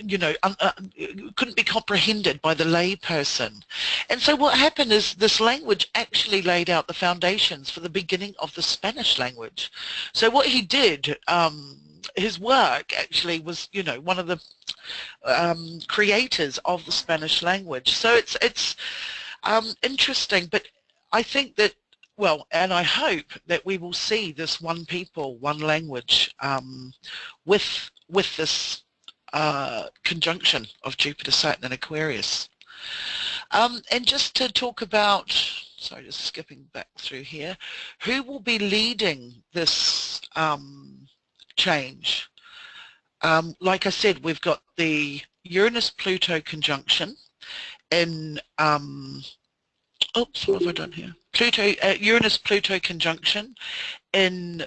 you know, couldn't be comprehended by the lay person. And so what happened is this language actually laid out the foundations for the beginning of the Spanish language. So what he did, his work actually was, you know, one of the creators of the Spanish language. So it's interesting, but I think that, well, and I hope that we will see this one people, one language with this conjunction of Jupiter, Saturn and Aquarius. And just to talk about, sorry, just skipping back through here, who will be leading this change? Like I said, we've got the Uranus-Pluto conjunction in, oops, what have I done here? Uranus-Pluto conjunction in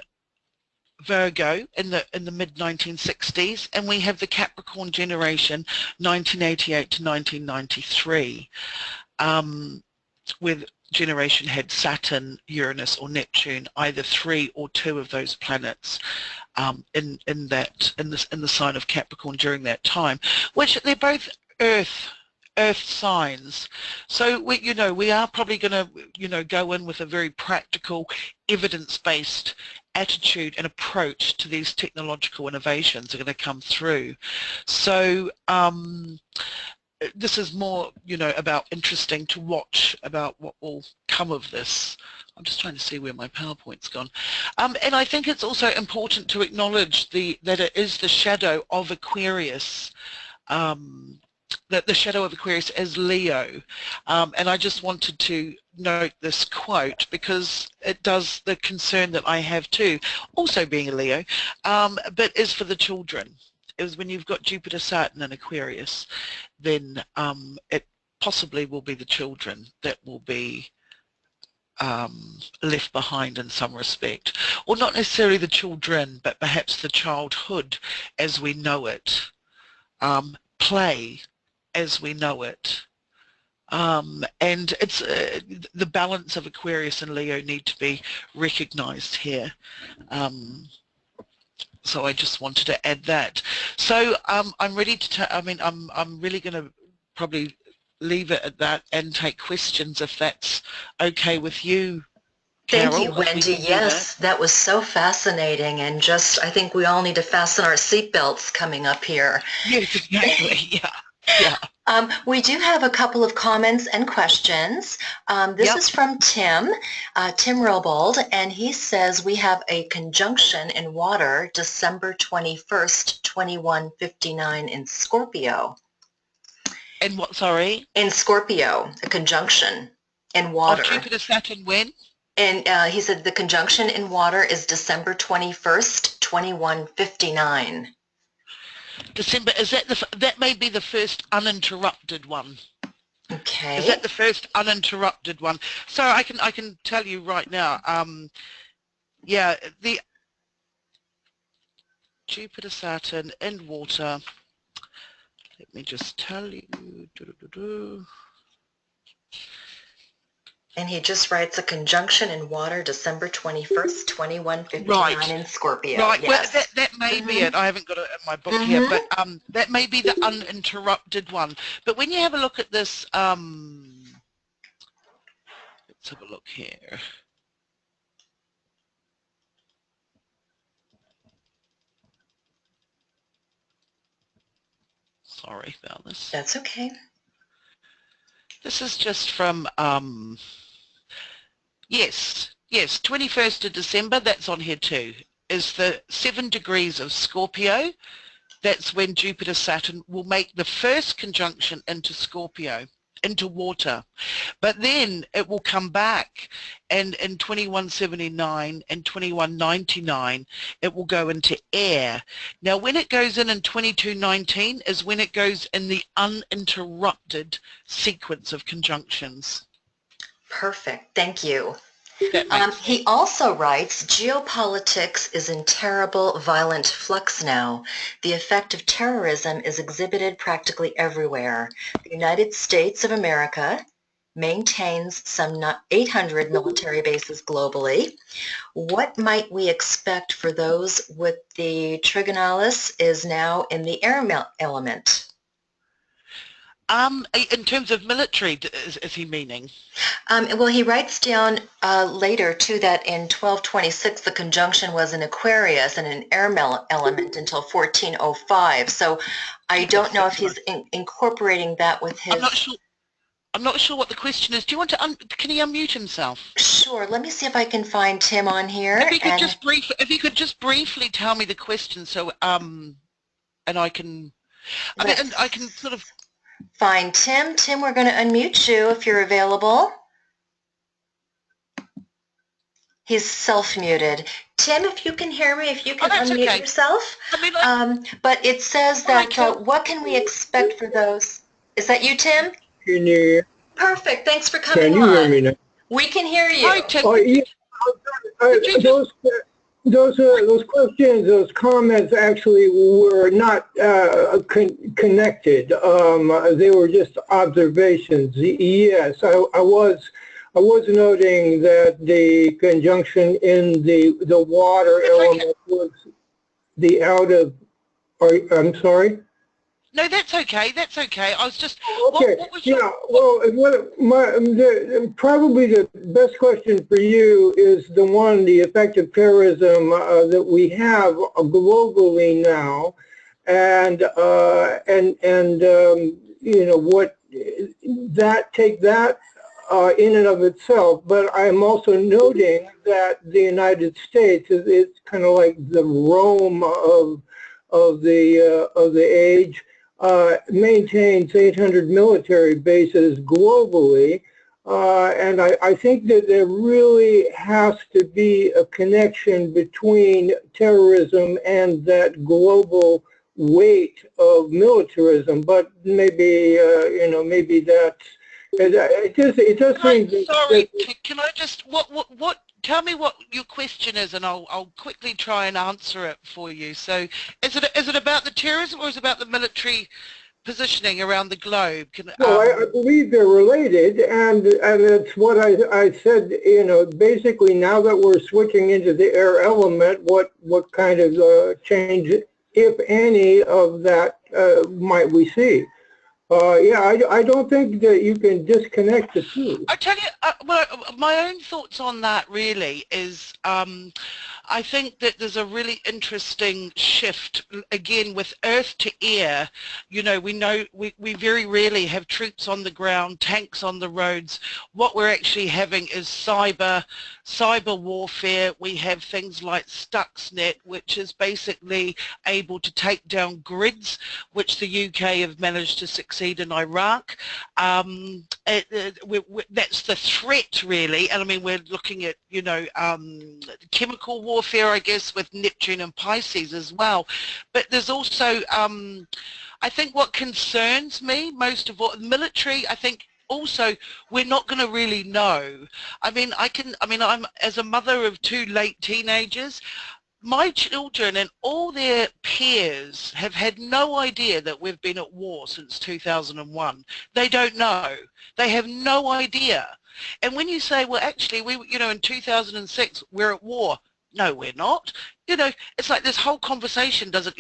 Virgo in the mid-1960s, and we have the Capricorn generation 1988 to 1993, with generation had Saturn, Uranus or Neptune, either 3 or 2 of those planets in the sign of Capricorn during that time, which they're both Earth signs. So we are probably going to go in with a very practical, evidence-based attitude and approach to these technological innovations that are going to come through. So this is more, about interesting to watch about what will come of this. I'm just trying to see where my PowerPoint's gone. And I think it's also important to acknowledge that it is the shadow of Aquarius, that the shadow of Aquarius is Leo. And I just wanted to note this quote because it does the concern that I have too, also being a Leo, but is for the children. Is when you've got Jupiter, Saturn and Aquarius, then it possibly will be the children that will be left behind in some respect, or not necessarily the children, but perhaps the childhood as we know it, play as we know it, and it's the balance of Aquarius and Leo need to be recognized here. So I just wanted to add that. So I'm ready to, I'm really going to probably leave it at that and take questions if that's okay with you, Carol. Thank you, Wendy. Yes, that was so fascinating, and just, I think we all need to fasten our seatbelts coming up here. Yes, exactly, yeah. Yeah. We do have a couple of comments and questions. This is from Tim Robold, and he says we have a conjunction in water December 21st, 2159 in Scorpio. In what, sorry? In Scorpio, a conjunction in water. Of Jupiter, Saturn, when? And he said the conjunction in water is December 21st, 2159. December, is that that may be the first uninterrupted one. Okay. Is that the first uninterrupted one? So I can tell you right now. Yeah, the Jupiter, Saturn in water. Let me just tell you. And he just writes a conjunction in water December 21st, 2159 in Scorpio. Right, yes. Well, that may be it. I haven't got it in my book here, but that may be the uninterrupted one. But when you have a look at this, let's have a look here. Sorry about this. That's okay. This is just from, yes, 21st of December, that's on here too, is the 7 degrees of Scorpio. That's when Jupiter Saturn will make the first conjunction into Scorpio, into water. But then it will come back, and in 2179 and 2199 it will go into air. Now when it goes in 2219 is when it goes in the uninterrupted sequence of conjunctions. Perfect. Thank you. That He also writes, geopolitics is in terrible, violent flux now. The effect of terrorism is exhibited practically everywhere. The United States of America maintains some 800 military bases globally. What might we expect for those with the trigonalis is now in the air element? in terms of military, is he meaning? Well, he writes down later, too, that in 1226 the conjunction was in Aquarius and an air element until 1405. So I don't know if he's incorporating that with his... I'm not sure what the question is. Do you want to, can he unmute himself? Sure. Let me see if I can find Tim on here. If you could just briefly tell me the question, so, and I can, I can sort of... Fine. Tim, we're going to unmute you if you're available. He's self-muted. Tim, if you can hear me, if you can unmute yourself. But it says that what can we expect for those? Is that you, Tim? Can you hear? Perfect. Thanks for coming on. Can you hear me now? We can hear you. Hi, Tim. Those questions, those comments actually were not connected. They were just observations. Yes, I was noting that the conjunction in the water element was the out of. I'm sorry. No, that's okay. That's okay. I was just... Okay. Probably the best question for you is the effect of terrorism that we have globally now, and what take that in and of itself. But I'm also noting that the United States is kind of like the Rome of the age. Maintains 800 military bases globally, and I think that there really has to be a connection between terrorism and that global weight of militarism. But maybe maybe that's it does seem. Sorry, can I just what? Tell me what your question is, and I'll quickly try and answer it for you. So, is it about the terrorism, or is it about the military positioning around the globe? Well, I believe they're related, and it's what I said. Basically, now that we're switching into the air element, what kind of change, if any, of that might we see? I don't think that you can disconnect the two. I tell you, well, my own thoughts on that really is I think that there's a really interesting shift, again, with earth to air. We know we very rarely have troops on the ground, tanks on the roads. What we're actually having is cyber warfare. We have things like Stuxnet, which is basically able to take down grids, which the UK have managed to succeed in Iraq. That's the threat, really. And I mean, we're looking at, chemical warfare, I guess, with Neptune and Pisces as well. But there's also, I think what concerns me most of all, military, I think also we're not going to really know. I'm as a mother of 2 late teenagers, my children and all their peers have had no idea that we've been at war since 2001. They don't know. They have no idea. And when you say, well, actually, in 2006, we're at war. No, we're not. It's like this whole conversation doesn't,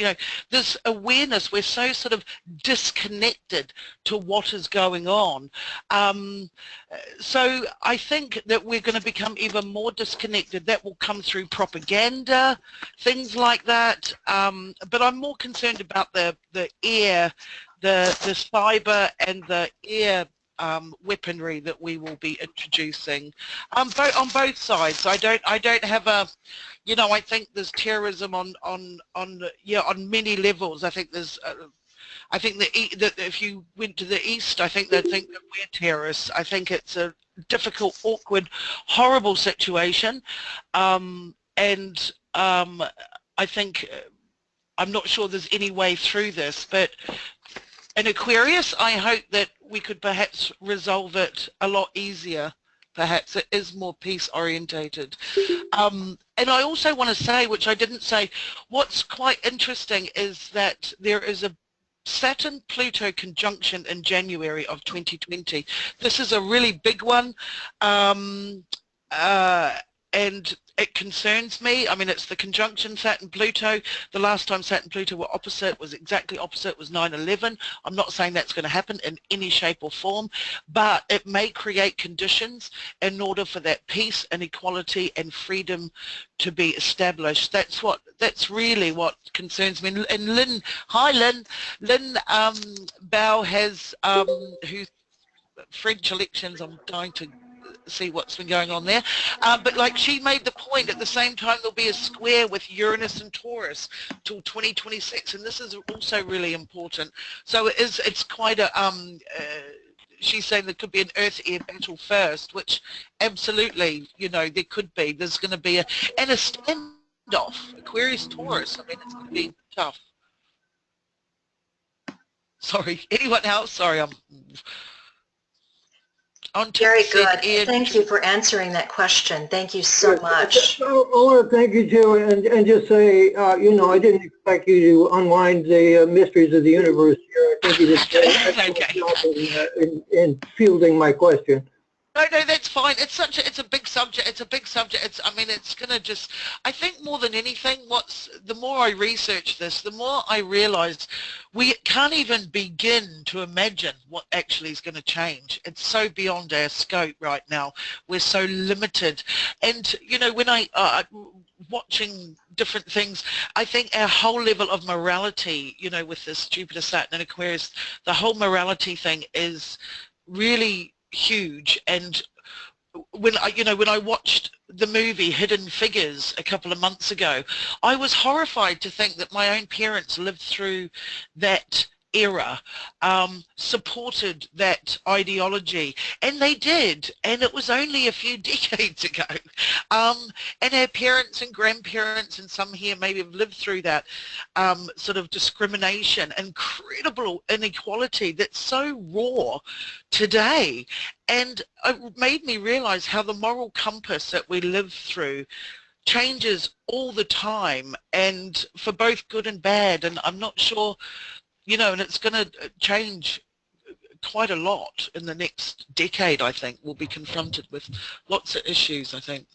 this awareness, we're so sort of disconnected to what is going on. So I think that we're going to become even more disconnected. That will come through propaganda, things like that. But I'm more concerned about the air, the cyber and the air weaponry that we will be introducing on both sides. I don't have a, you know, I think there's terrorism on many levels. I think there's I think that if you went to the east, I think they'd think that we're terrorists. I think it's a difficult, awkward, horrible situation, and I think I'm not sure there's any way through this, but in Aquarius, I hope that we could perhaps resolve it a lot easier. Perhaps it is more peace orientated. And I also want to say, which I didn't say, what's quite interesting is that there is a Saturn-Pluto conjunction in January of 2020. This is a really big one, and it concerns me. I mean, it's the conjunction Saturn-Pluto. The last time Saturn-Pluto were opposite, was exactly opposite, was 9/11. I'm not saying that's going to happen in any shape or form, but it may create conditions in order for that peace and equality and freedom to be established. That's really what concerns me. And Lynn, hi Lynn. Lynn Bao has, who's French elections, I'm dying to see what's been going on there, but like she made the point, at the same time there'll be a square with Uranus and Taurus till 2026, and this is also really important. So it's quite a she's saying there could be an earth-air battle first, which absolutely, you know, there could be. There's going to be a standoff, Aquarius Taurus. I mean, it's going to be tough. Sorry, anyone else? Sorry, I'm on to Very good. Thank you for answering that question. Thank you so much. I want to thank you too, and just say, you know, I didn't expect you to unwind the mysteries of the universe here. I think you did an excellent job in fielding my question. No, that's fine. It's a big subject. It's a big subject. I mean, it's going to just, I think more than anything, the more I research this, the more I realize we can't even begin to imagine what actually is going to change. It's so beyond our scope right now. We're so limited. And, you know, when watching different things, I think our whole level of morality, you know, with this Jupiter, Saturn and Aquarius, the whole morality thing is really huge. And when I watched the movie Hidden Figures a couple of months ago, I was horrified to think that my own parents lived through that era, supported that ideology, and they did, and it was only a few decades ago, and our parents and grandparents and some here maybe have lived through that sort of discrimination, incredible inequality that's so raw today. And it made me realize how the moral compass that we live through changes all the time, and for both good and bad. And I'm not sure, you know, and it's going to change quite a lot in the next decade. I think we'll be confronted with lots of issues, I think.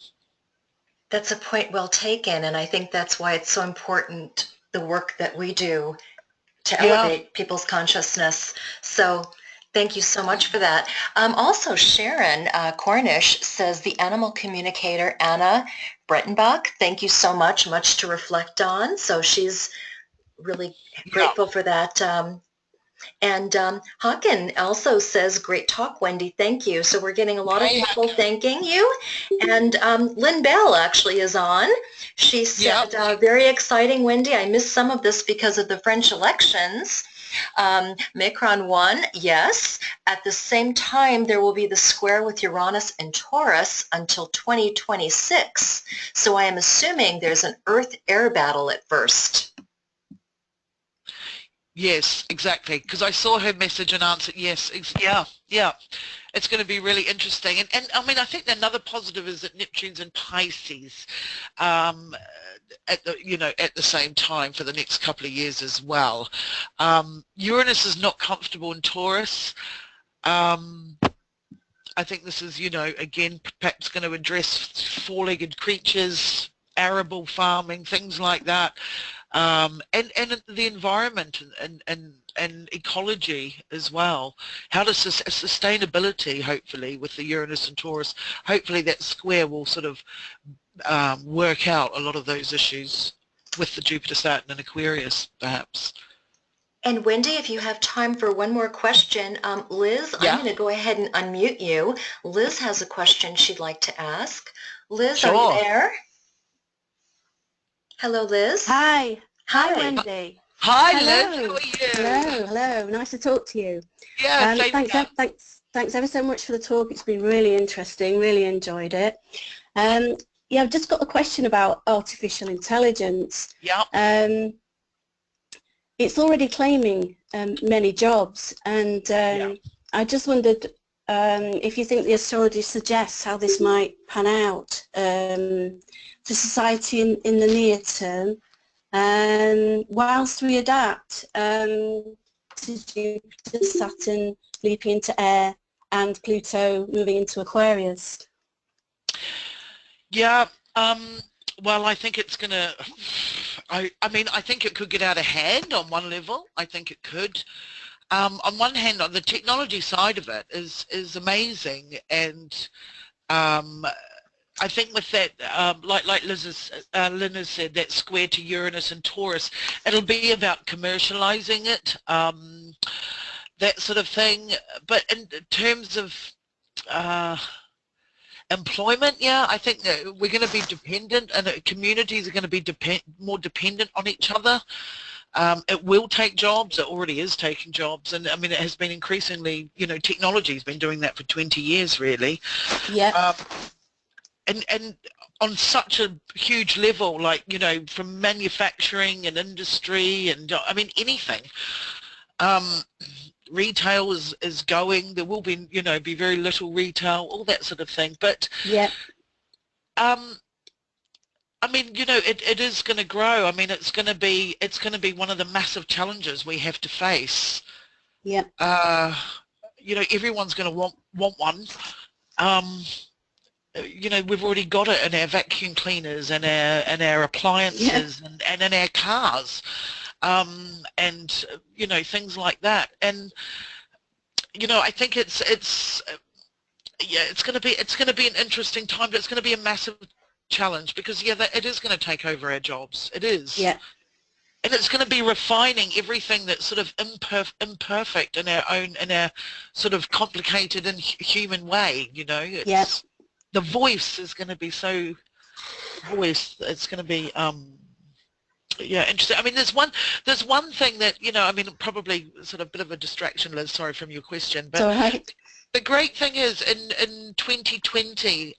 That's a point well taken, and I think that's why it's so important, the work that we do to elevate people's consciousness. So thank you so much for that. Also, Sharon Cornish says, the animal communicator Anna Brettenbach, thank you so much, much to reflect on. So she's really grateful for that. And Hakan also says, great talk, Wendy, thank you. So we're getting a lot of people thanking you. And Lynn Bell actually is on. She said, very exciting, Wendy. I missed some of this because of the French elections. Macron won, yes. At the same time, there will be the square with Uranus and Taurus until 2026. So I am assuming there's an Earth-air battle at first. Yes, exactly, because I saw her message and answered yes. Yeah. It's going to be really interesting. And I mean, I think another positive is that Neptune's in Pisces at the same time for the next couple of years as well. Uranus is not comfortable in Taurus. I think this is, you know, again, perhaps going to address four-legged creatures, arable farming, things like that. And the environment and ecology as well. How does sustainability, hopefully, with the Uranus and Taurus, hopefully that square will sort of work out a lot of those issues with the Jupiter, Saturn and Aquarius, perhaps. And Wendy, if you have time for one more question, Liz, I'm Yeah, going to go ahead and unmute you. Liz has a question she'd like to ask. Liz, are you sure. there? Hello, Liz. Hi. Hi, Hi. Wendy. Hi, Liz. How Hello. are you? Hello. Nice to talk to you. Yeah, same Thanks, here. thanks ever so much for the talk. It's been really interesting. Really enjoyed it. Yeah, I've just got a question about artificial intelligence. Yeah. It's already claiming many jobs, and I just wondered if you think the astrology suggests how this might pan out to society in the near term, whilst we adapt to Jupiter, Saturn leaping into air and Pluto moving into Aquarius. Yeah, well, I think it's going to, I mean, I think it could get out of hand on one level. I think it could. On one hand, on the technology side of it is amazing, and I think with that, like Lynn has said, that square to Uranus and Taurus, it'll be about commercializing it, that sort of thing. But in terms of employment, yeah, I think that we're going to be dependent, and communities are going to be more dependent on each other. It will take jobs. It already is taking jobs, and I mean, it has been increasingly, you know, technology has been doing that for 20 years, really. Yeah. And on such a huge level, like, you know, from manufacturing and industry, and I mean, anything. Retail is going. There will be, you know, be very little retail, all that sort of thing. But Yeah. I mean, you know, it is going to grow. I mean, it's going to be one of the massive challenges we have to face. Yeah. You know, everyone's going to want one. You know, we've already got it in our vacuum cleaners and our appliances, and in our cars, and you know, things like that. And you know, I think it's yeah, it's going to be an interesting time, but it's going to be a massive challenge, because yeah, it is going to take over our jobs. It is. Yeah. And it's going to be refining everything that's sort of imperfect in our sort of complicated and human way, you know. It's, the voice is going to be so voiced. It's going to be yeah, interesting. I mean, there's one thing that, you know, I mean, probably sort of a bit of a distraction, Liz, sorry, from your question, but it's all right. The great thing is in 2020,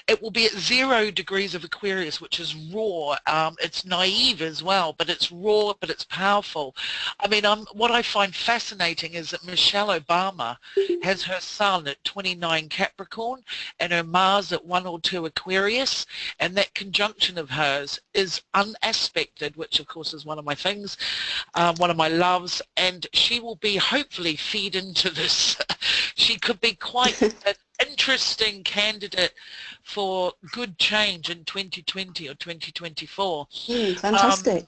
it will be at 0 degrees of Aquarius, which is raw. It's naive as well, but it's raw, but it's powerful. I mean, what I find fascinating is that Michelle Obama has her sun at 29 Capricorn and her Mars at 1 or 2 Aquarius, and that conjunction of hers is unaspected, which of course is one of my things, one of my loves, and she will be hopefully feed into this. She could be quite an interesting candidate for good change in 2020 or 2024. Fantastic.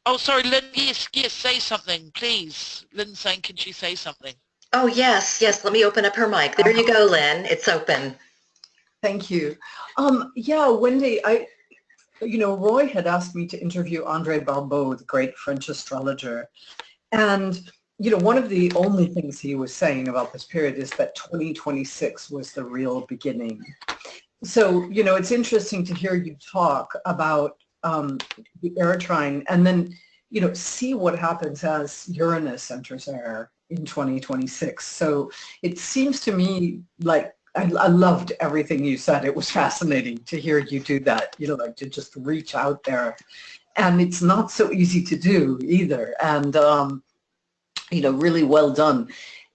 Oh, sorry, Lynn, yes, say something, please. Lynn's saying, can she say something? Oh, yes, let me open up her mic. There you go, Lynn. It's open. Thank you. Yeah, Wendy, you know, Roy had asked me to interview André Barbeau, the great French astrologer, and you know, one of the only things he was saying about this period is that 2026 was the real beginning. So, you know, it's interesting to hear you talk about the air trine, and then, you know, see what happens as Uranus enters air in 2026. So it seems to me like I loved everything you said. It was fascinating to hear you do that, you know, like to just reach out there. And it's not so easy to do either. And, you know, really well done.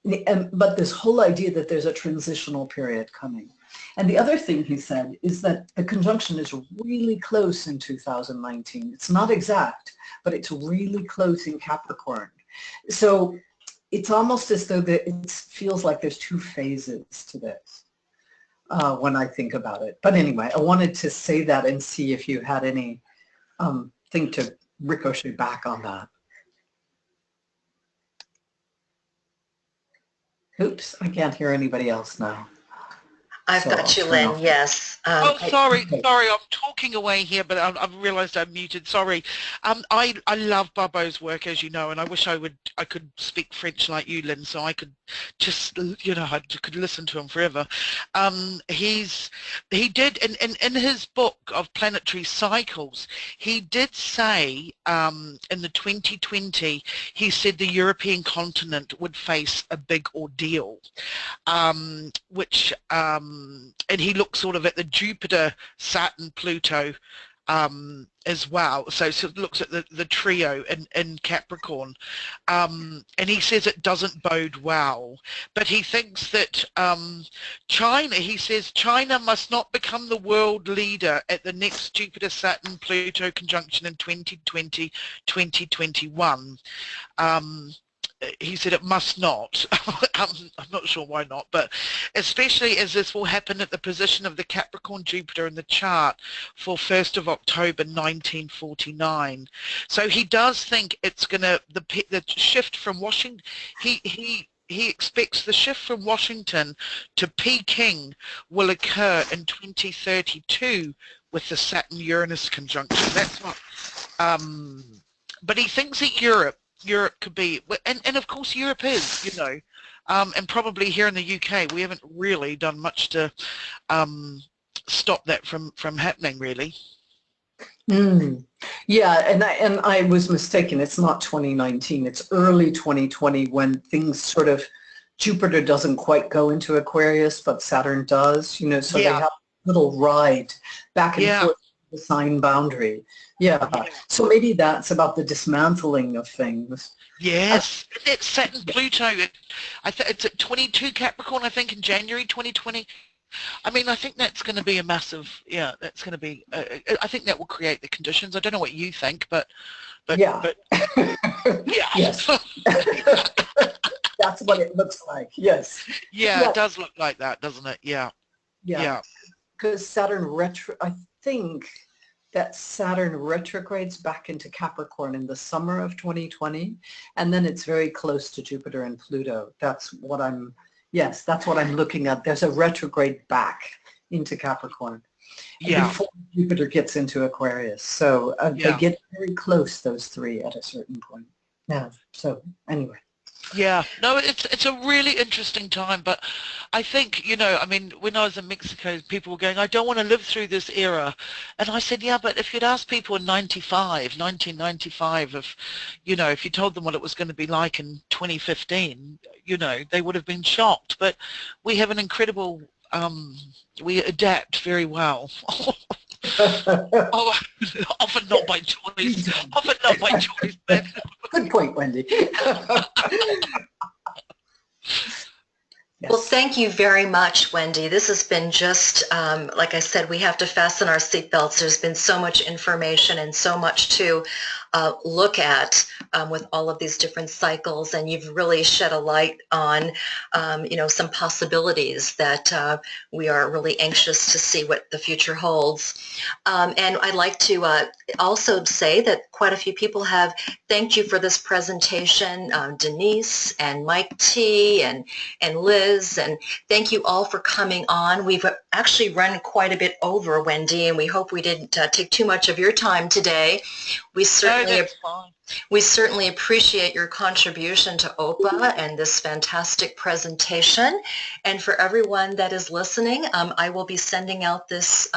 But this whole idea that there's a transitional period coming. And the other thing he said is that the conjunction is really close in 2019. It's not exact, but it's really close in Capricorn. So it's almost as though it feels like there's 2 phases to this when I think about it. But anyway, I wanted to say that and see if you had any thing to ricochet back on that. Oops, I can't hear anybody else now. I've So I'll got you, turn Lynn, off. yes. Oh, sorry, Okay. sorry, I'm talking away here, but I've realised I'm muted. Sorry. I love Babbo's work, as you know, and I wish I could speak French like you, Lynn, so I could just, you know, I could listen to him forever. He did in his book of planetary cycles, he did say in the 2020, he said the European continent would face a big ordeal, and he looks sort of at the Jupiter, Saturn, Pluto as well. So it looks at the trio in Capricorn, and he says it doesn't bode well. But he thinks that China, he says China must not become the world leader at the next Jupiter, Saturn, Pluto conjunction in 2020, 2021. He said it must not. I'm not sure why not, but especially as this will happen at the position of the Capricorn Jupiter in the chart for 1st of October 1949. So he does think it's going to, the shift from Washington, he expects the shift from Washington to Peking will occur in 2032 with the Saturn-Uranus conjunction. That's what, but he thinks that Europe could be, and of course Europe is, you know, and probably here in the UK we haven't really done much to stop that from happening, really. Yeah, and I was mistaken. It's not 2019. It's early 2020 when things sort of, Jupiter doesn't quite go into Aquarius, but Saturn does, you know, so they have a little ride back and forth the sign boundary. Yeah. So maybe that's about the dismantling of things. Yes, it's Saturn Pluto. I think it's at 22 Capricorn, I think, in January 2020. I mean, I think that's going to be a massive, that's going to be, I think that will create the conditions. I don't know what you think, but yeah. Yes. That's what it looks like. Yes. Yeah, it does look like that, doesn't it? Yeah. Yeah. Because Saturn I think that Saturn retrogrades back into Capricorn in the summer of 2020, and then it's very close to Jupiter and Pluto. That's what I'm looking at. There's a retrograde back into Capricorn before Jupiter gets into Aquarius. So they get very close, those three, at a certain point. Yeah. So anyway. Yeah, no, it's a really interesting time, but I think, you know, I mean, when I was in Mexico, people were going, I don't want to live through this era. And I said, yeah, but if you'd asked people in 1995, if, you know, if you told them what it was going to be like in 2015, you know, they would have been shocked. But we have an incredible, we adapt very well. Often not by choice. Often not by choice. But good point, Wendy. Well, thank you very much, Wendy. This has been just, like I said, we have to fasten our seatbelts. There's been so much information and so much to look at with all of these different cycles, and you've really shed a light on, you know, some possibilities that we are really anxious to see what the future holds. And I'd like to also say that quite a few people have thanked you for this presentation, Denise and Mike T. and Liz, and thank you all for coming on. We've actually run quite a bit over, Wendy, and we hope we didn't take too much of your time today. We certainly appreciate your contribution to OPA and this fantastic presentation. And for everyone that is listening, I will be sending out this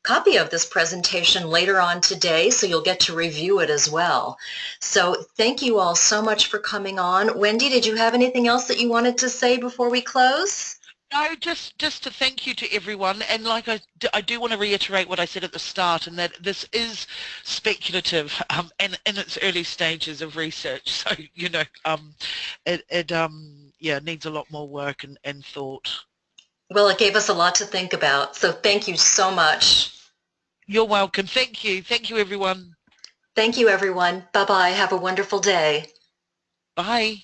copy of this presentation later on today, so you'll get to review it as well. So thank you all so much for coming on. Wendy, did you have anything else that you wanted to say before we close? No, just to thank you to everyone, and like I do want to reiterate what I said at the start, and that this is speculative and in its early stages of research. So, you know, it needs a lot more work and thought. Well, it gave us a lot to think about, so thank you so much. You're welcome. Thank you. Thank you, everyone. Thank you, everyone. Bye-bye. Have a wonderful day. Bye.